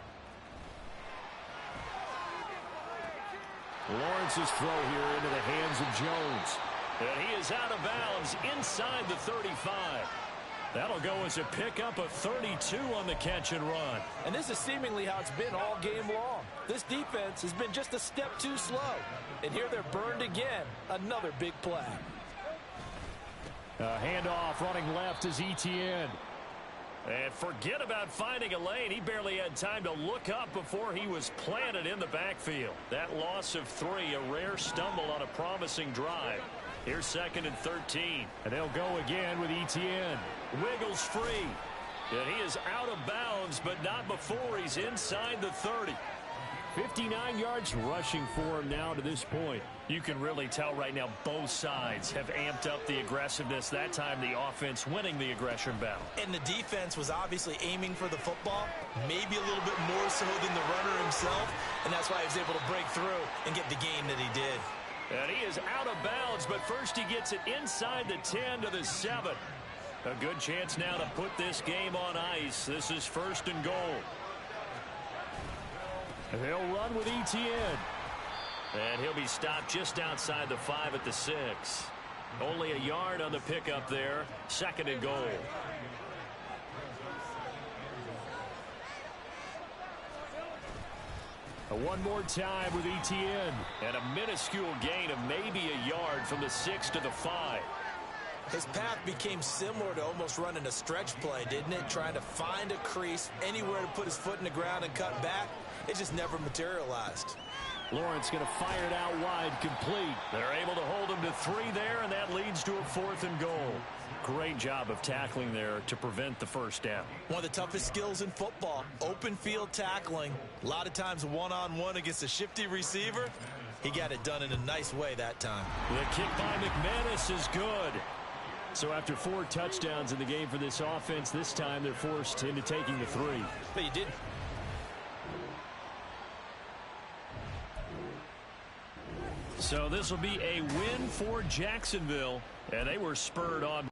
Lawrence's throw here into the hands of Jones. And he is out of bounds inside the 35. That'll go as a pickup of 32 on the catch and run. And this is seemingly how it's been all game long. This defense has been just a step too slow. And here they're burned again. Another big play. A handoff running left is Etienne. And forget about finding a lane. He barely had time to look up before he was planted in the backfield. That loss of 3, a rare stumble on a promising drive. Here's 2nd and 13. And they'll go again with Etienne. Wiggles free. And he is out of bounds, but not before he's inside the 30. 59 yards rushing for him now to this point. You can really tell right now both sides have amped up the aggressiveness. That time the offense winning the aggression battle. And the defense was obviously aiming for the football, maybe a little bit more so than the runner himself, and that's why he was able to break through and get the gain that he did. And he is out of bounds, but first he gets it inside the 10 to the 7. A good chance now to put this game on ice. This is 1st and goal. They'll run with Etienne. And he'll be stopped just outside the 5 at the 6. Only a yard on the pickup there. 2nd and goal. One more time with Etienne. And a minuscule gain of maybe a yard from the 6 to the 5. His path became similar to almost running a stretch play, didn't it? Trying to find a crease, anywhere to put his foot in the ground and cut back. It just never materialized. Lawrence going to fire it out wide, complete. They're able to hold him to 3 there, and that leads to a 4th and goal. Great job of tackling there to prevent the first down. One of the toughest skills in football, open field tackling. A lot of times one-on-one against a shifty receiver. He got it done in a nice way that time. The kick by McManus is good. So after 4 touchdowns in the game for this offense, this time they're forced into taking the 3. But you did. So this will be a win for Jacksonville, and they were spurred on.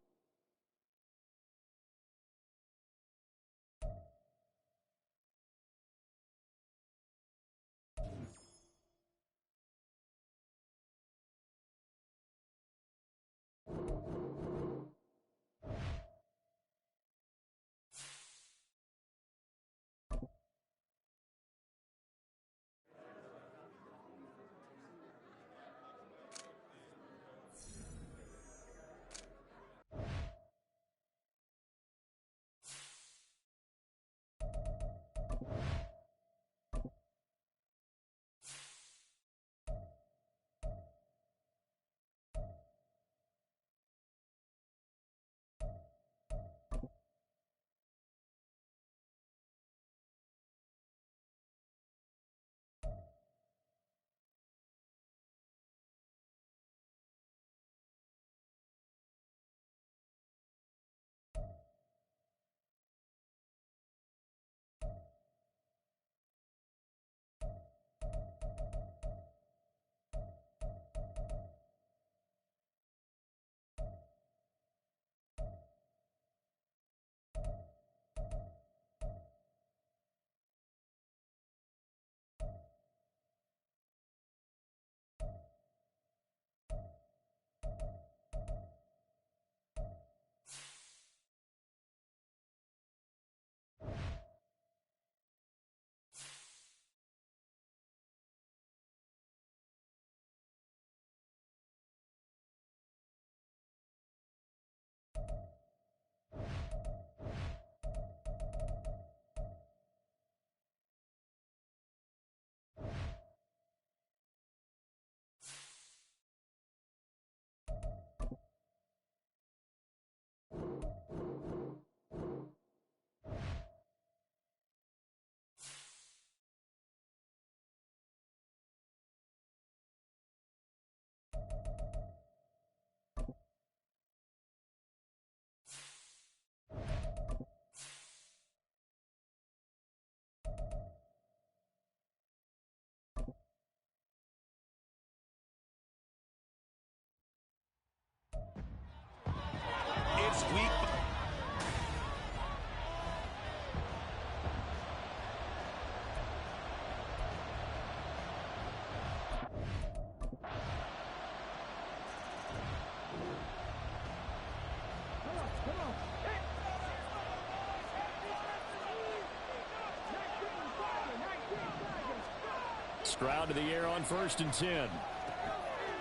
Stroud to the air on 1st and 10.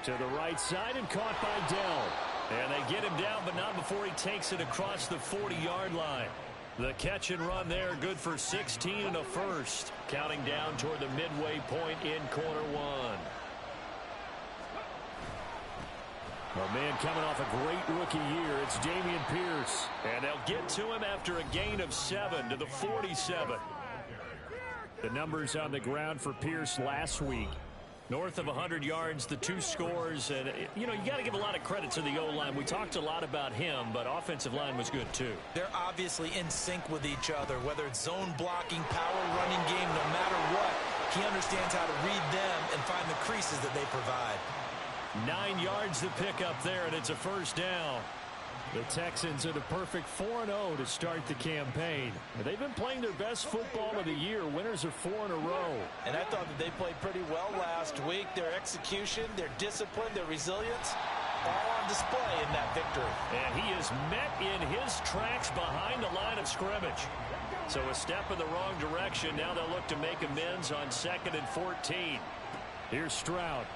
To the right side and caught by Dell. And they get him down, but not before he takes it across the 40-yard line. The catch and run there, good for 16 and a first. Counting down toward the midway point in quarter one. A man coming off a great rookie year, it's Dameon Pierce. And they'll get to him after a gain of 7 to the 47. The numbers on the ground for Pierce last week. North of 100 yards, the 2 scores. And, you know, you got to give a lot of credit to the O-line. We talked a lot about him, but offensive line was good, too. They're obviously in sync with each other, whether it's zone blocking, power running game, no matter what. He understands how to read them and find the creases that they provide. 9 yards to pick up there, and it's a first down. The Texans are the perfect 4-0 to start the campaign. They've been playing their best football of the year. Winners are 4 in a row. And I thought that they played pretty well last week. Their execution, their discipline, their resilience, all on display in that victory. And he is met in his tracks behind the line of scrimmage. So a step in the wrong direction. Now they'll look to make amends on 2nd and 14. Here's Stroud.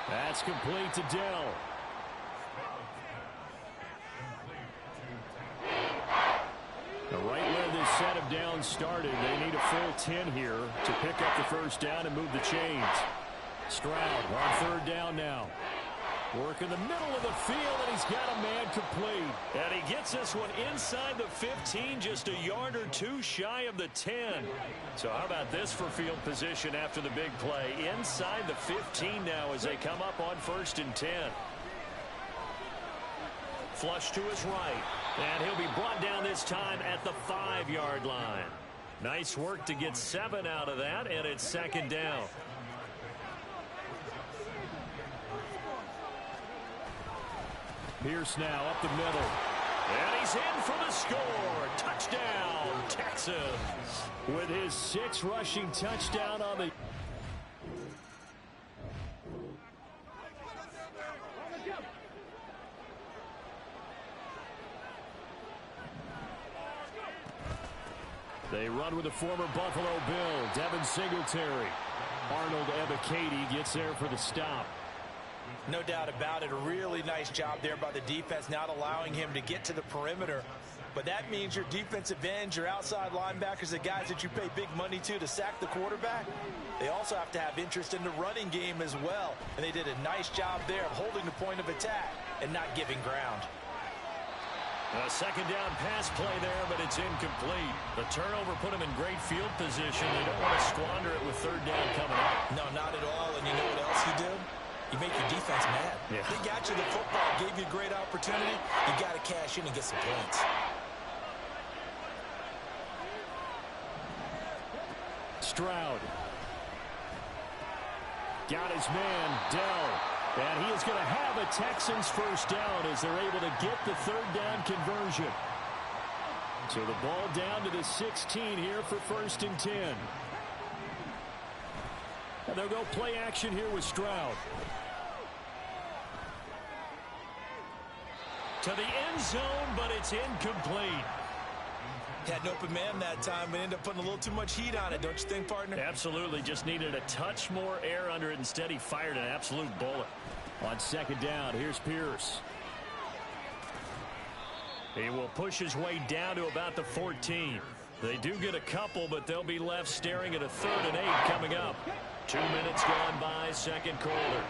That's complete to Dell. The right where this set of downs started, they need a full 10 here to pick up the first down and move the chains. Stroud on 3rd down now. Work in the middle of the field, and he's got a man complete. And he gets this one inside the 15, just a yard or 2 shy of the 10. So how about this for field position after the big play? Inside the 15 now as they come up on 1st and 10. Flush to his right. And he'll be brought down this time at the 5-yard line. Nice work to get 7 out of that, and it's 2nd down. Pierce now up the middle. And he's in for the score. Touchdown, Texans. With his 6th rushing touchdown on the... They run with the former Buffalo Bill, Devin Singletary. Arnold Ebiketie gets there for the stop. No doubt about it. A really nice job there by the defense, not allowing him to get to the perimeter. But that means your defensive ends, your outside linebackers, the guys that you pay big money to sack the quarterback, they also have to have interest in the running game as well. And they did a nice job there of holding the point of attack and not giving ground. A 2nd down pass play there, but it's incomplete. The turnover put him in great field position. They don't want to squander it with 3rd down coming up. No, not at all. And you know what else you do? You make your defense mad. Yeah. They got you the football, gave you a great opportunity. You got to cash in and get some points. Stroud. Got his man, Dell. And he is going to have a Texans first down as they're able to get the 3rd down conversion. So the ball down to the 16 here for 1st and 10. And they'll go play action here with Stroud. To the end zone, but it's incomplete. Had an open man that time, but ended up putting a little too much heat on it, don't you think, partner? Absolutely. Just needed a touch more air under it. Instead, he fired an absolute bullet. On 2nd down, here's Pierce. He will push his way down to about the 14. They do get a couple, but they'll be left staring at a 3rd and 8 coming up. 2 minutes gone by, 2nd quarter.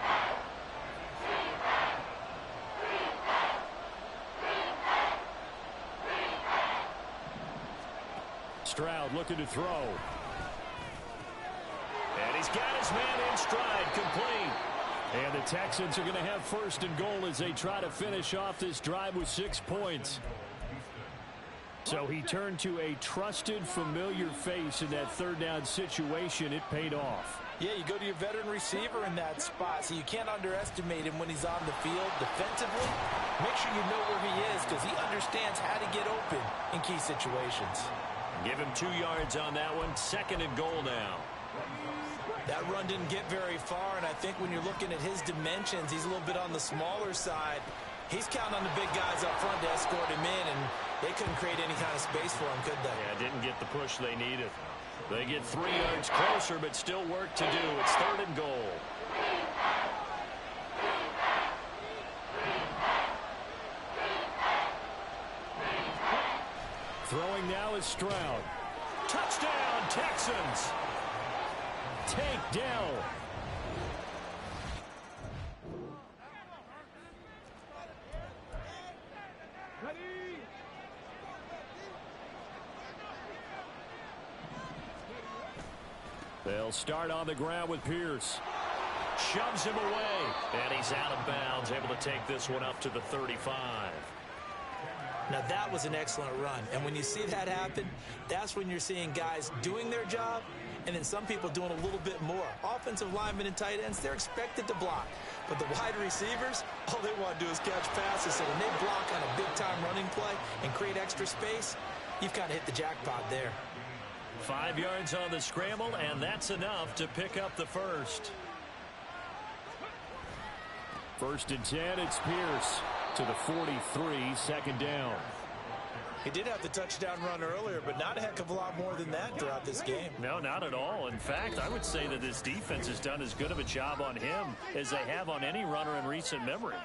Stroud looking to throw. And he's got his man in stride, complete. And the Texans are going to have 1st and goal as they try to finish off this drive with 6 points. So he turned to a trusted, familiar face in that 3rd down situation. It paid off. Yeah, you go to your veteran receiver in that spot, so you can't underestimate him when he's on the field defensively. Make sure you know where he is because he understands how to get open in key situations. Give him 2 yards on that one. 2nd and goal now. That run didn't get very far, and I think when you're looking at his dimensions, he's a little bit on the smaller side. He's counting on the big guys up front to escort him in, and they couldn't create any kind of space for him, could they? Yeah, didn't get the push they needed. They get 3 yards closer, but still work to do. It's 3rd and goal. Throwing now is Stroud. Touchdown, Texans. Tank Dell. They'll start on the ground with Pierce. Shoves him away, and he's out of bounds, able to take this one up to the 35. Now, that was an excellent run. And when you see that happen, that's when you're seeing guys doing their job and then some people doing a little bit more. Offensive linemen and tight ends, they're expected to block. But the wide receivers, all they want to do is catch passes. So when they block on a big-time running play and create extra space, you've kind of hit the jackpot there. 5 yards on the scramble, and that's enough to pick up the first. 1st and 10, it's Pierce to the 43, 2nd down. He did have the touchdown run earlier, but not a heck of a lot more than that throughout this game. No, not at all. In fact, I would say that this defense has done as good of a job on him as they have on any runner in recent memory.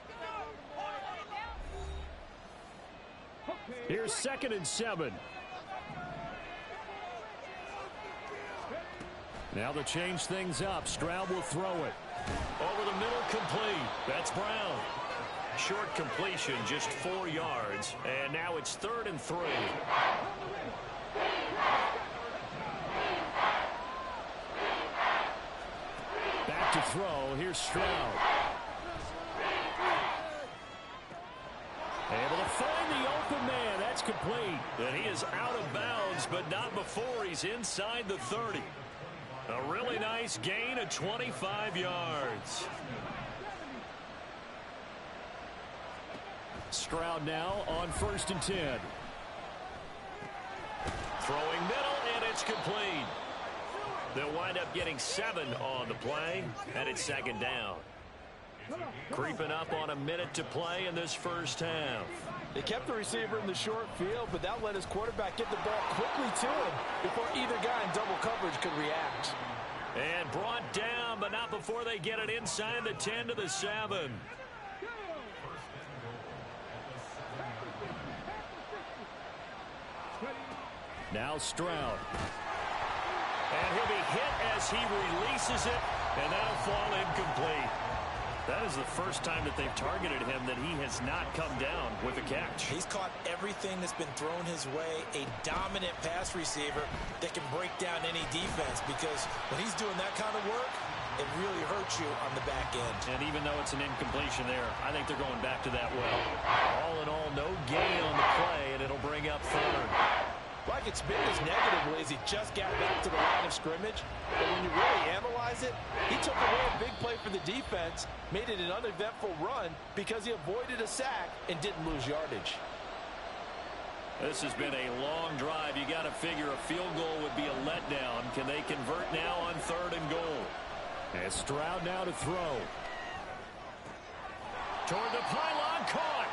Here's 2nd and 7. Now to change things up, Stroud will throw it. Over the middle, complete. That's Brown. Short completion, just 4 yards. And now it's 3rd and 3. Back to throw. Here's Stroud. Able to find the open man. That's complete. And he is out of bounds, but not before he's inside the 30. A really nice gain of 25 yards. Stroud now on 1st and 10. Throwing middle, and it's complete. They'll wind up getting 7 on the play, and it's 2nd down. Creeping up on a minute to play in this first half. They kept the receiver in the short field, but that let his quarterback get the ball quickly to him before either guy in double coverage could react. And brought down, but not before they get it inside the 10 to the 7. Now Stroud. And he'll be hit as he releases it, and that'll fall incomplete. That is the first time that they've targeted him that he has not come down with a catch. He's caught everything that's been thrown his way, a dominant pass receiver that can break down any defense, because when he's doing that kind of work, it really hurts you on the back end. And even though it's an incompletion there, I think they're going back to that well. All in all, no gain on the play, and it'll bring up 3rd. Like it's been as negatively as he just got back to the line of scrimmage. But when you really analyze it, he took away a big play for the defense, made it an uneventful run because he avoided a sack and didn't lose yardage. This has been a long drive. You got to figure a field goal would be a letdown. Can they convert now on 3rd and goal? And Stroud now to throw. Toward the pylon, caught.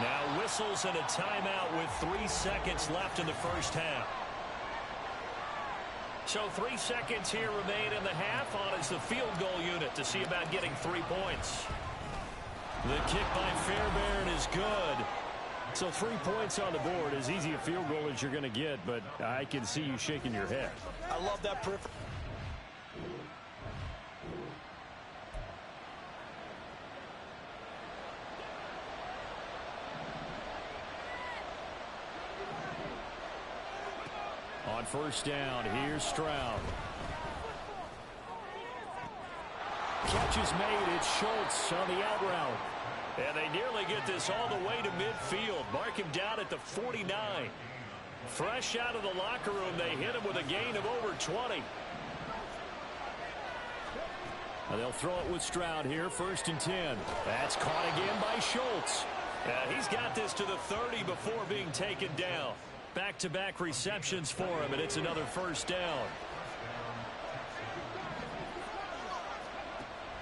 Now whistles and a timeout with 3 seconds left in the first half. So 3 seconds here remain in the half. On is the field goal unit to see about getting 3 points. The kick by Fairbairn is good. So 3 points on the board, as easy a field goal as you're going to get, but I can see you shaking your head. I love that peripheral. On 1st down, here's Stroud. Catch is made. It's Schultz on the out route. And they nearly get this all the way to midfield. Mark him down at the 49. Fresh out of the locker room, they hit him with a gain of over 20. And they'll throw it with Stroud here, 1st and 10. That's caught again by Schultz. He's got this to the 30 before being taken down. Back-to-back receptions for him, and it's another 1st down.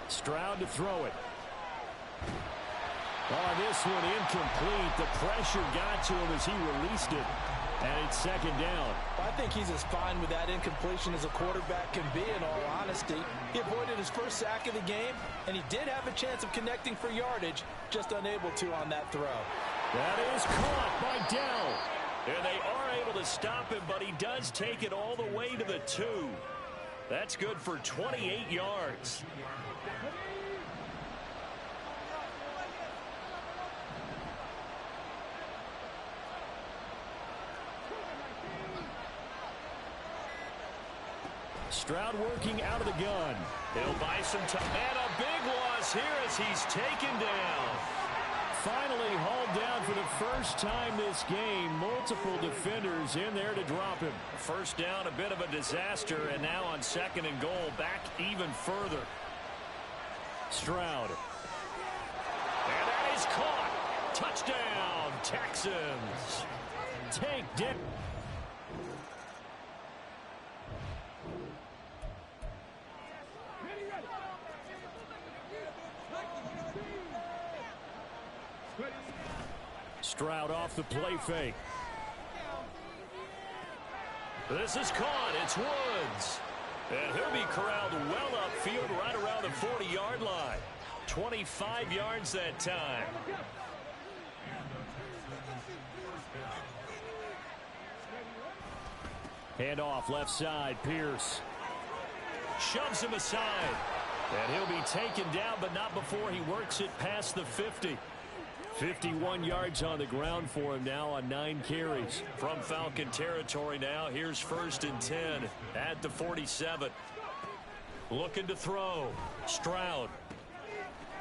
Stroud to throw it. Oh, this one incomplete. The pressure got to him as he released it. And it's second down. I think he's as fine with that incompletion as a quarterback can be, in all honesty. He avoided his first sack of the game, and he did have a chance of connecting for yardage, just unable to on that throw. That is caught by Dell. And they are able to stop him, but he does take it all the way to the 2. That's good for 28 yards. Stroud working out of the gun. He'll buy some time. And a big loss here as he's taken down. Finally hauled down for the first time this game. Multiple defenders in there to drop him. First down, a bit of a disaster, and now on second and goal, back even further. Stroud. And that is caught. Touchdown, Texans. Take Dick. Stroud off the play fake. This is caught. It's Woods. And he'll be corralled well upfield right around the 40-yard line. 25 yards that time. Hand off left side. Pierce shoves him aside. And he'll be taken down, but not before he works it past the 50. 51 yards on the ground for him now on 9 carries. From Falcon territory now, here's 1st and 10 at the 47. Looking to throw. Stroud.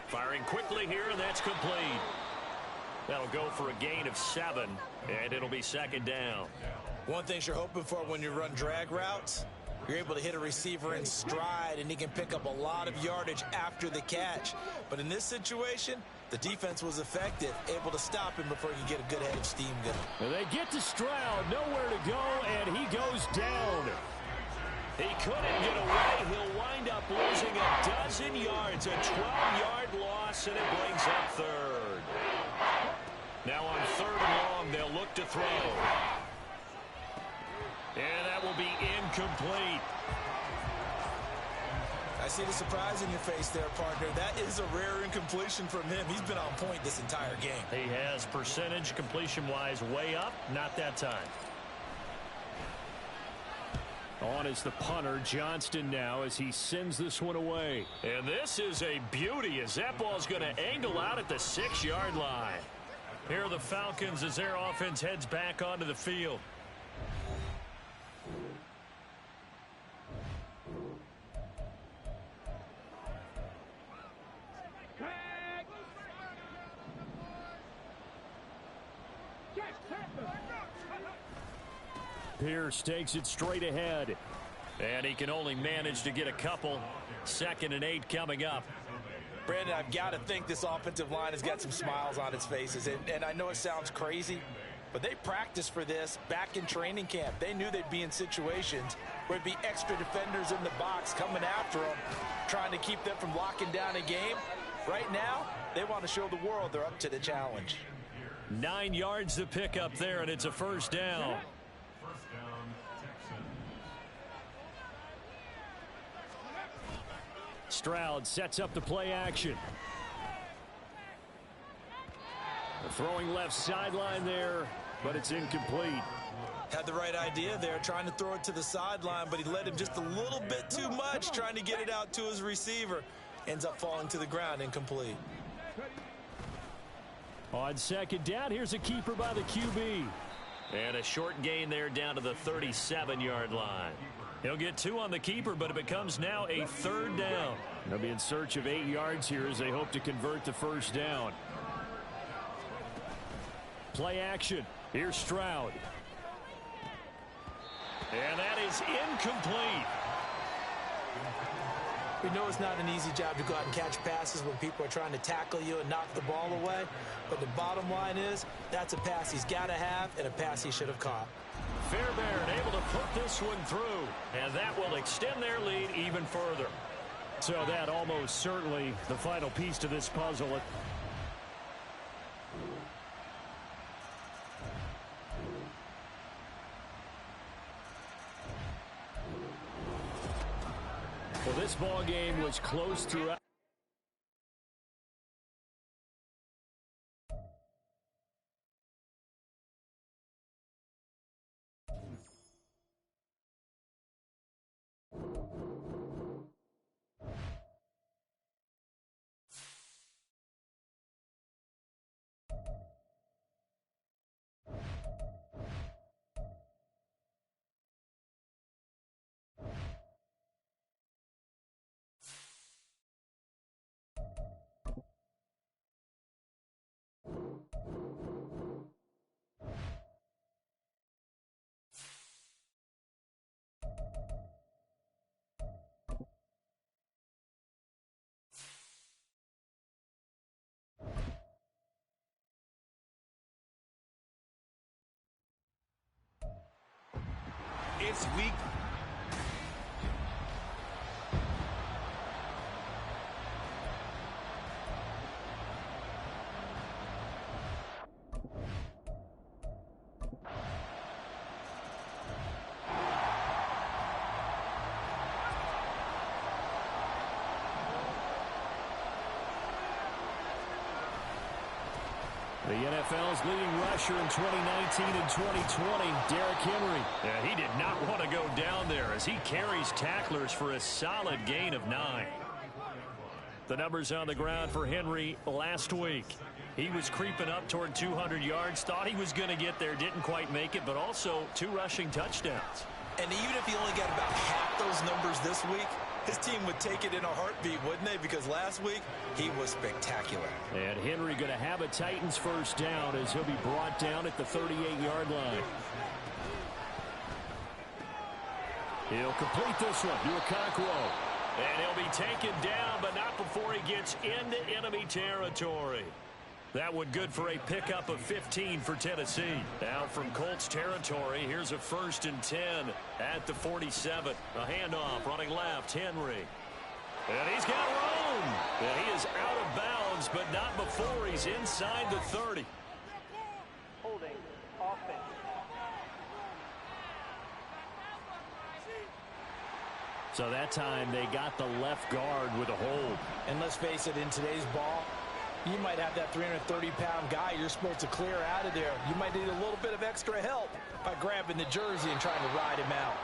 Firing quickly here, and that's complete. That'll go for a gain of 7, and it'll be second down. One thing you're hoping for when you run drag routes, you're able to hit a receiver in stride, and he can pick up a lot of yardage after the catch. But in this situation, the defense was effective, able to stop him before he could get a good head of steam going. Well, they get to Stroud, nowhere to go, and he goes down. He couldn't get away. He'll wind up losing a dozen yards, a 12-yard loss, and it brings up third. Now on 3rd and long, they'll look to throw. And that will be incomplete. I see the surprise in your face there, partner. That is a rare incompletion from him. He's been on point this entire game. He has percentage completion-wise way up. Not that time. On is the punter, Johnston now, as he sends this one away. And this is a beauty as that ball's going to angle out at the 6-yard line. Here are the Falcons as their offense heads back onto the field. Pierce takes it straight ahead. And he can only manage to get a couple. 2nd and 8 coming up. Brandon, I've got to think this offensive line has got some smiles on its faces. And I know it sounds crazy, but they practiced for this back in training camp. They knew they'd be in situations where it'd be extra defenders in the box coming after them, trying to keep them from locking down a game. Right now, they want to show the world they're up to the challenge. 9 yards to pick up there, and it's a first down. Stroud sets up the play action. Throwing left sideline there, but it's incomplete. Had the right idea there, trying to throw it to the sideline, but he led him just a little bit too much, trying to get it out to his receiver. Ends up falling to the ground, incomplete. On 2nd down, here's a keeper by the QB. And a short gain there down to the 37-yard line. He'll get 2 on the keeper, but it becomes now a 3rd down. They'll be in search of 8 yards here as they hope to convert the first down. Play action. Here's Stroud. And that is incomplete. We know it's not an easy job to go out and catch passes when people are trying to tackle you and knock the ball away. But the bottom line is, that's a pass he's got to have and a pass he should have caught. Fairbairn able to put this one through, and that will extend their lead even further. So that almost certainly the final piece to this puzzle. Well, this ball game was close throughout. It's week. The NFL's leading rusher in 2019 and 2020, Derrick Henry. Yeah, he did not want to go down there as he carries tacklers for a solid gain of 9. The numbers on the ground for Henry last week. He was creeping up toward 200 yards, thought he was going to get there, didn't quite make it, but also 2 rushing touchdowns. And even if he only got about half those numbers this week, his team would take it in a heartbeat, wouldn't they? Because last week, he was spectacular. And Henry going to have a Titans first down as he'll be brought down at the 38-yard line. He'll complete this one to Okonkwo. And he'll be taken down, but not before he gets into enemy territory. That one good for a pickup of 15 for Tennessee. Now from Colts territory, here's a 1st and 10 at the 47. A handoff, running left, Henry. And he's got room. And he is out of bounds, but not before he's inside the 30. Holding offense. So that time they got the left guard with a hold. And let's face it, in today's ball, you might have that 330-pound guy you're supposed to clear out of there. You might need a little bit of extra help by grabbing the jersey and trying to ride him out.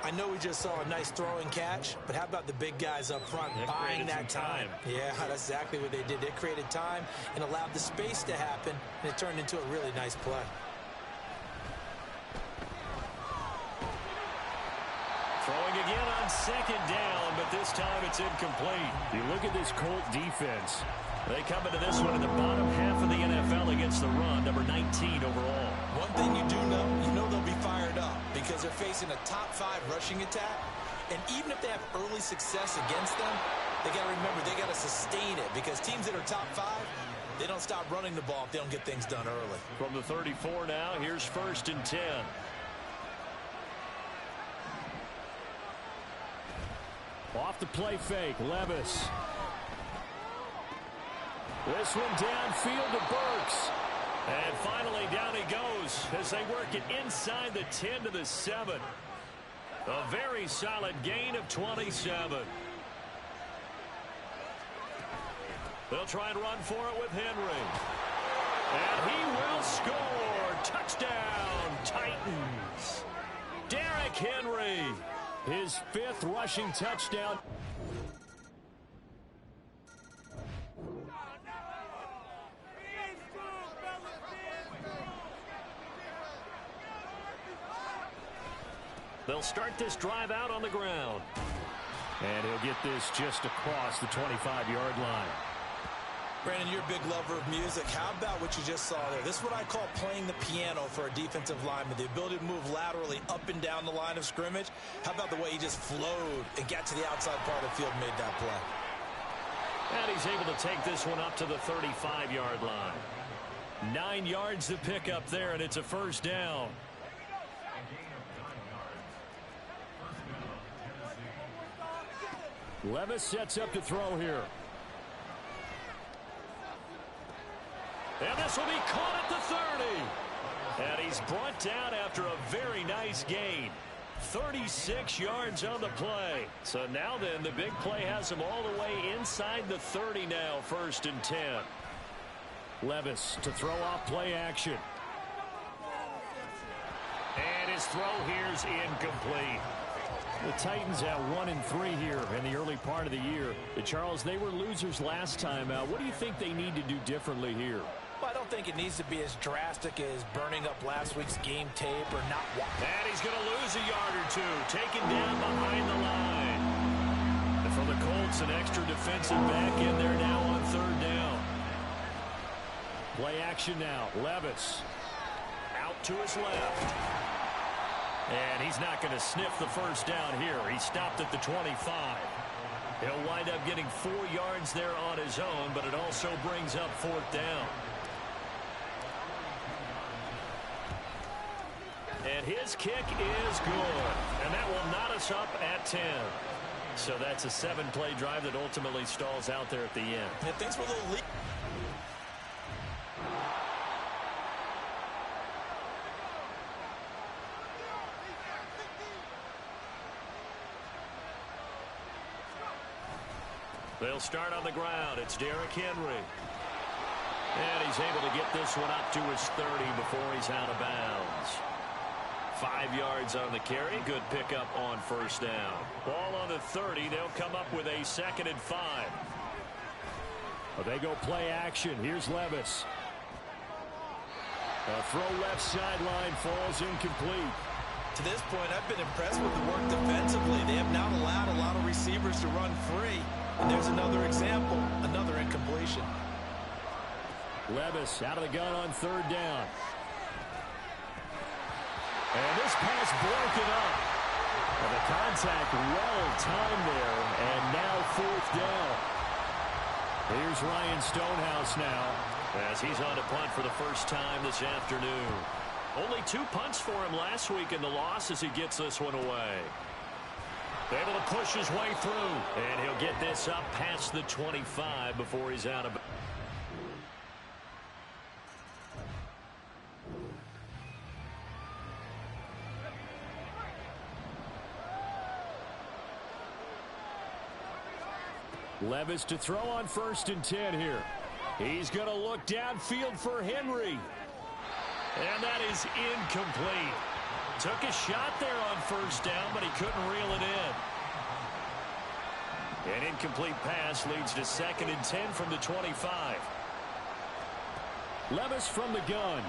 I know we just saw a nice throwing catch, but how about the big guys up front buying that time? Yeah, that's exactly what they did. They created time and allowed the space to happen, and it turned into a really nice play. Throwing again on 2nd down, but this time it's incomplete. You look at this Colt defense. They come into this one in the bottom half of the NFL against the run, number 19 overall. One thing you do know, they'll be fired up because they're facing a top 5 rushing attack. And even if they have early success against them, they got to remember they got to sustain it because teams that are top 5, they don't stop running the ball if they don't get things done early. From the 34 now, here's 1st and 10. Off the play fake, Levis. This one downfield to Burks. And finally down he goes as they work it inside the 10 to the 7. A very solid gain of 27. They'll try and run for it with Henry. And he will score. Touchdown, Titans. Derrick Henry. His 5th rushing touchdown. They'll start this drive out on the ground. And he'll get this just across the 25-yard line. Brandon, you're a big lover of music. How about what you just saw there? This is what I call playing the piano for a defensive lineman. The ability to move laterally up and down the line of scrimmage. How about the way he just flowed and got to the outside part of the field and made that play? And he's able to take this one up to the 35-yard line. 9 yards to pick up there, and it's a 1st down. Levis sets up to throw here. And this will be caught at the 30. And he's brought down after a very nice gain. 36 yards on the play. So now then, the big play has him all the way inside the 30 now, 1st and 10. Levis to throw off play action. And his throw here's incomplete. The Titans at 1-3 here in the early part of the year. Charles, they were losers last time out. What do you think they need to do differently here? Well, I don't think it needs to be as drastic as burning up last week's game tape or not. And he's going to lose a yard or two. Taken down behind the line. And for the Colts, an extra defensive back in there now on 3rd down. Play action now. Levis out to his left. And he's not going to sniff the 1st down here. He stopped at the 25. He'll wind up getting 4 yards there on his own, but it also brings up 4th down. And his kick is good. And that will knot us up at 10. So that's a 7-play drive that ultimately stalls out there at the end. Yeah, thanks for a little lead. They'll start on the ground. It's Derrick Henry. And he's able to get this one up to his 30 before he's out of bounds. 5 yards on the carry. Good pickup on 1st down. Ball on the 30. They'll come up with a 2nd and 5. Well, they go play action. Here's Levis. A throw left sideline falls incomplete. To this point, I've been impressed with the work defensively. They have not allowed a lot of receivers to run free. And there's another example, another incompletion. Levis out of the gun on 3rd down. And this pass broken up. And the contact well timed there. And now 4th down. Here's Ryan Stonehouse now as he's on a punt for the first time this afternoon. Only 2 punts for him last week in the loss as he gets this one away. Able to push his way through. And he'll get this up past the 25 before he's out of bounds. Levis to throw on 1st and 10 here. He's going to look downfield for Henry. And that is incomplete. Took a shot there on 1st down, but he couldn't reel it in. An incomplete pass leads to 2nd and 10 from the 25. Levis from the gun.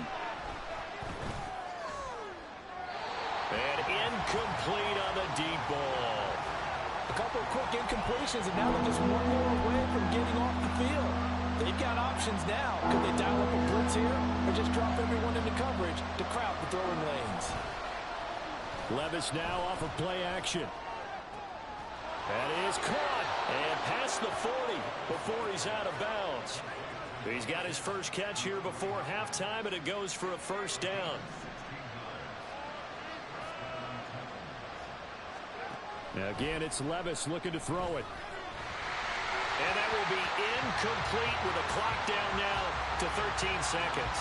And incomplete on the deep ball. A couple of quick incompletions, and now they're just one more away from getting off the field. They've got options now. Could they dial up a blitz here or just drop everyone into coverage to crowd the throwing lanes? Levis now off of play action. That is caught and past the 40 before he's out of bounds. He's got his first catch here before halftime, and it goes for a 1st down. Now again, it's Levis looking to throw it. And that will be incomplete with a clock down now to 13 seconds.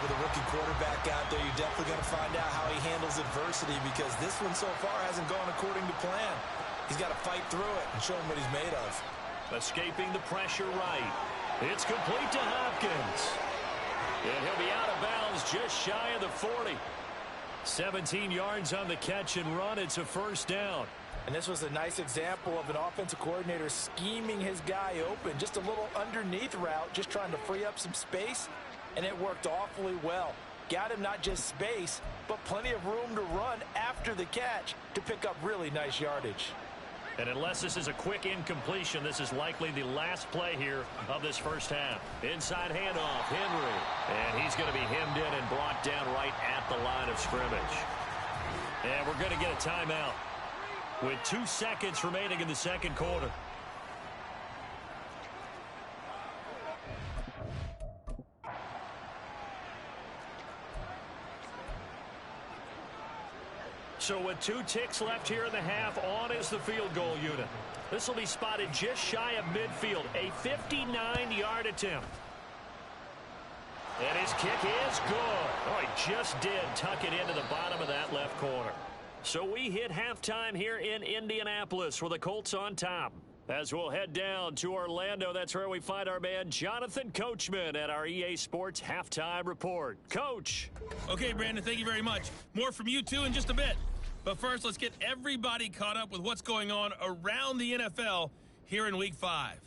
With a rookie quarterback out there, you're definitely going to find out how he handles adversity, because this one so far hasn't gone according to plan. He's got to fight through it and show him what he's made of. Escaping the pressure right. It's complete to Hopkins. And he'll be out of bounds just shy of the 40. 17 yards on the catch and run. It's a 1st down. And this was a nice example of an offensive coordinator scheming his guy open. Just a little underneath route, just trying to free up some space. And it worked awfully well. Got him not just space, but plenty of room to run after the catch to pick up really nice yardage. And unless this is a quick incompletion, this is likely the last play here of this 1st half. Inside handoff, Henry. And he's going to be hemmed in and brought down right at the line of scrimmage. And we're going to get a timeout with 2 seconds remaining in the 2nd quarter. So with 2 ticks left here in the half, on is the field goal unit. This will be spotted just shy of midfield, a 59-yard attempt. And his kick is good. Oh, he just did tuck it into the bottom of that left corner. So we hit halftime here in Indianapolis with the Colts on top. As we'll head down to Orlando, that's where we find our man Jonathan Coachman at our EA Sports Halftime Report. Coach. Okay, Brandon, thank you very much. More from you, too, in just a bit. But first, let's get everybody caught up with what's going on around the NFL here in Week 5.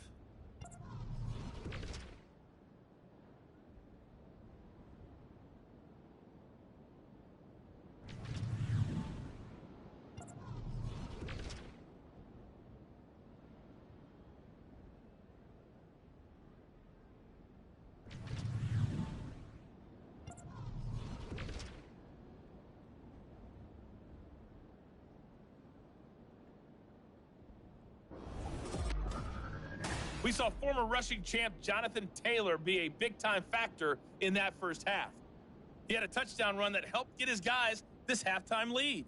We saw former rushing champ Jonathan Taylor be a big-time factor in that first half. He had a touchdown run that helped get his guys this halftime lead.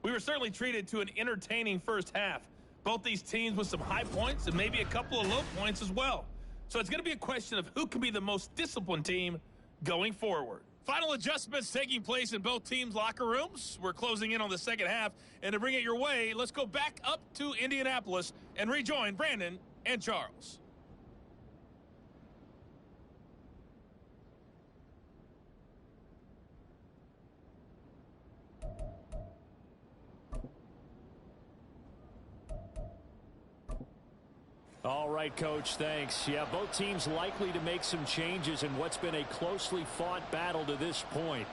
We were certainly treated to an entertaining first half. Both these teams with some high points and maybe a couple of low points as well. So it's going to be a question of who can be the most disciplined team going forward. Final adjustments taking place in both teams' locker rooms. We're closing in on the second half. And to bring it your way, let's go back up to Indianapolis and rejoin Brandon and Charles. All right, Coach, thanks. Yeah, both teams likely to make some changes in what's been a closely fought battle to this point.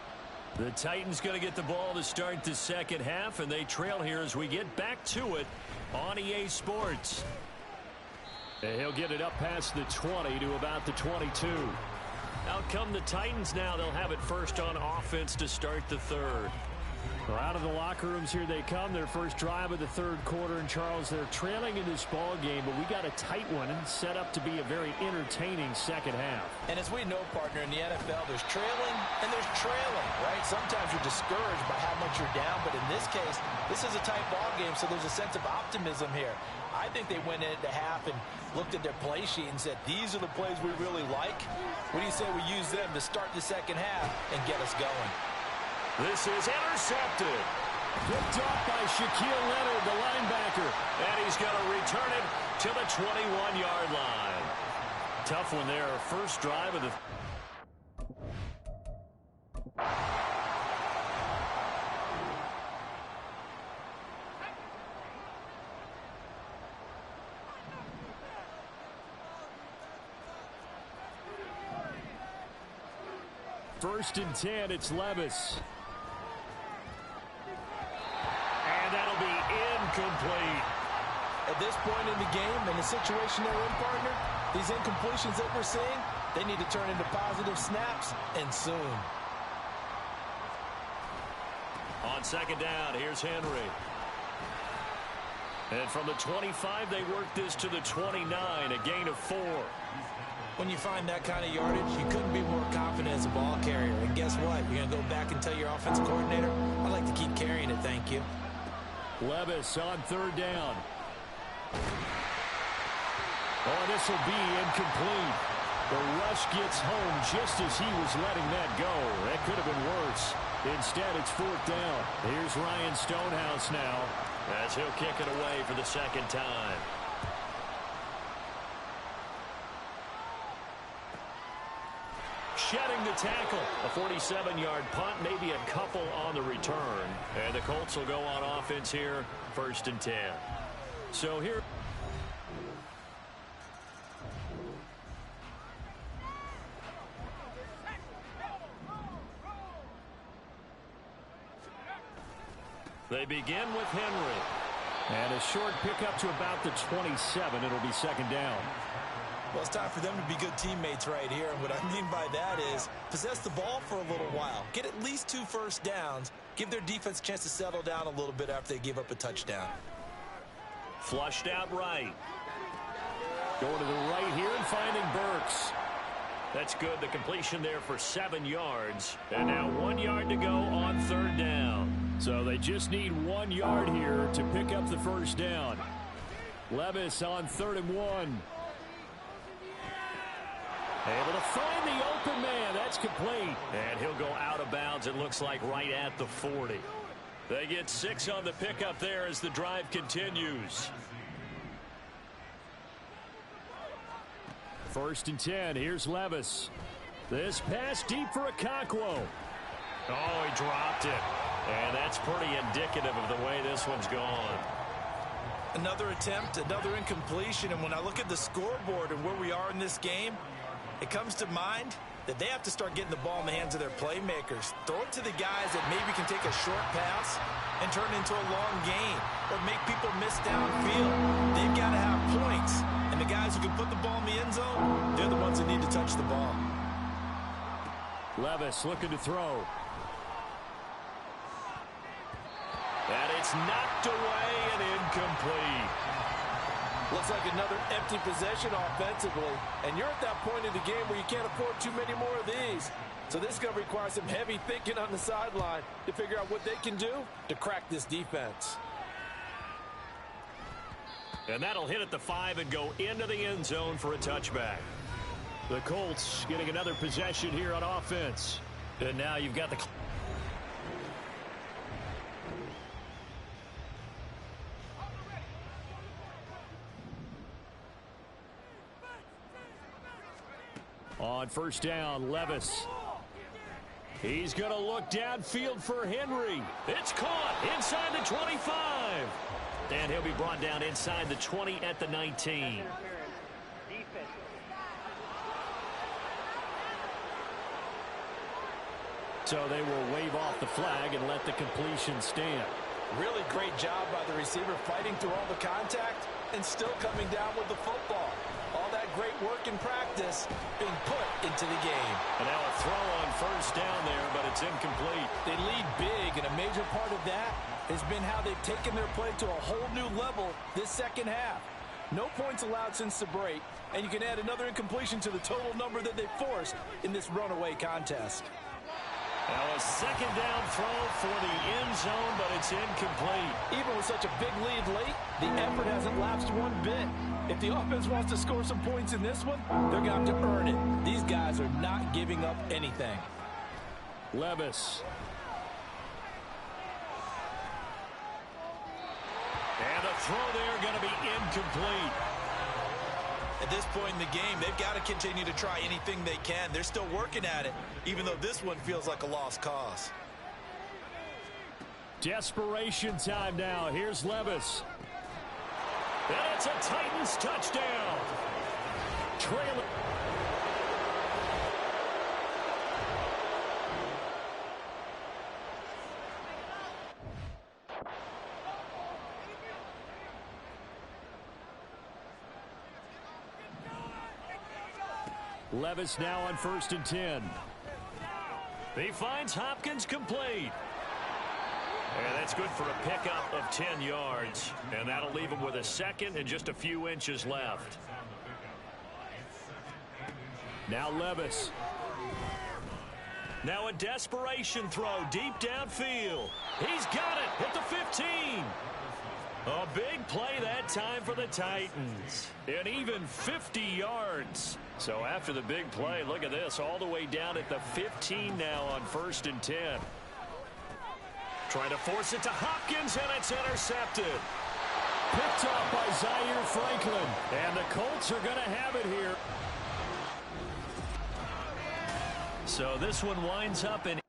The Titans going to get the ball to start the second half, and they trail here as we get back to it on EA Sports. And he'll get it up past the 20 to about the 22. Out come the Titans now. They'll have it first on offense to start the third. Well, out of the locker rooms here they come. Their first drive of the third quarter. And, Charles, they're trailing in this ball game, but we got a tight one and set up to be a very entertaining second half. And as we know, partner, in the NFL, there's trailing and there's trailing, right? Sometimes you're discouraged by how much you're down, but in this case, this is a tight ball game, so there's a sense of optimism here. I think they went into half and looked at their play sheet and said, these are the plays we really like. What do you say we use them to start the second half and get us going? This is intercepted. Picked off by Shaquille Leonard, the linebacker. And he's going to return it to the 21-yard line. Tough one there. First drive of the... First and 10, it's Levis. And that'll be incomplete. At this point in the game, in the situation they're in, partner, these incompletions that we're seeing, they need to turn into positive snaps, and soon. On second down, here's Henry. And from the 25, they work this to the 29, a gain of 4. When you find that kind of yardage, you couldn't be more confident as a ball carrier. And guess what? You're going to go back and tell your offensive coordinator, I'd like to keep carrying it, thank you. Levis on third down. Oh, this will be incomplete. The rush gets home just as he was letting that go. That could have been worse. Instead, it's fourth down. Here's Ryan Stonehouse now as he'll kick it away for the second time. Shedding the tackle. A 47-yard punt, maybe a couple on the return. And the Colts will go on offense here, first and 10. So here... They begin with Henry. And a short pickup to about the 27. It'll be second down. Well, it's time for them to be good teammates right here. And what I mean by that is possess the ball for a little while. Get at least 2 first downs. Give their defense a chance to settle down a little bit after they give up a touchdown. Flushed out right. Going to the right here and finding Burks. That's good. The completion there for 7 yards. And now 1 yard to go on third down. So they just need 1 yard here to pick up the first down. Levis on 3rd and 1. Able to find the open man. That's complete. And he'll go out of bounds, it looks like, right at the 40. They get 6 on the pickup there as the drive continues. 1st and 10. Here's Levis. This pass deep for Okonkwo. Oh, he dropped it. And that's pretty indicative of the way this one's gone. Another attempt, another incompletion. And when I look at the scoreboard and where we are in this game, it comes to mind that they have to start getting the ball in the hands of their playmakers. Throw it to the guys that maybe can take a short pass and turn it into a long gain or make people miss downfield. They've got to have points. And the guys who can put the ball in the end zone, they're the ones that need to touch the ball. Levis looking to throw. And it's knocked away and incomplete. Looks like another empty possession offensively. And you're at that point in the game where you can't afford too many more of these. So this is going to require some heavy thinking on the sideline to figure out what they can do to crack this defense. And that'll hit at the 5 and go into the end zone for a touchback. The Colts getting another possession here on offense. And now you've got the... On 1st down, Levis. He's going to look downfield for Henry. It's caught inside the 25. And he'll be brought down inside the 20 at the 19. So they will wave off the flag and let the completion stand. Really great job by the receiver fighting through all the contact and still coming down with the football. All that great work in practice being put into the game. And now a throw on 1st down there, but it's incomplete. They lead big, and a major part of that has been how they've taken their play to a whole new level this second half. No points allowed since the break, and you can add another incompletion to the total number that they forced in this runaway contest. Now a 2nd down throw for the end zone, but it's incomplete. Even with such a big lead late, the effort hasn't lapsed one bit. If the offense wants to score some points in this one, they're going to have to earn it. These guys are not giving up anything. Levis. And the throw there going to be incomplete. At this point in the game, they've got to continue to try anything they can. They're still working at it, even though this one feels like a lost cause. Desperation time now. Here's Levis. And it's a Titans touchdown. Trailing. Levis now on 1st and 10. He finds Hopkins complete. And that's good for a pickup of 10 yards. And that'll leave him with a 2nd and just a few inches left. Now Levis. Now a desperation throw deep downfield. He's got it at the 15. A big play that time for the Titans. And even 50 yards. So after the big play, look at this, all the way down at the 15 now on 1st and 10. Trying to force it to Hopkins, and it's intercepted. Picked off by Zaire Franklin. And the Colts are going to have it here. So this one winds up in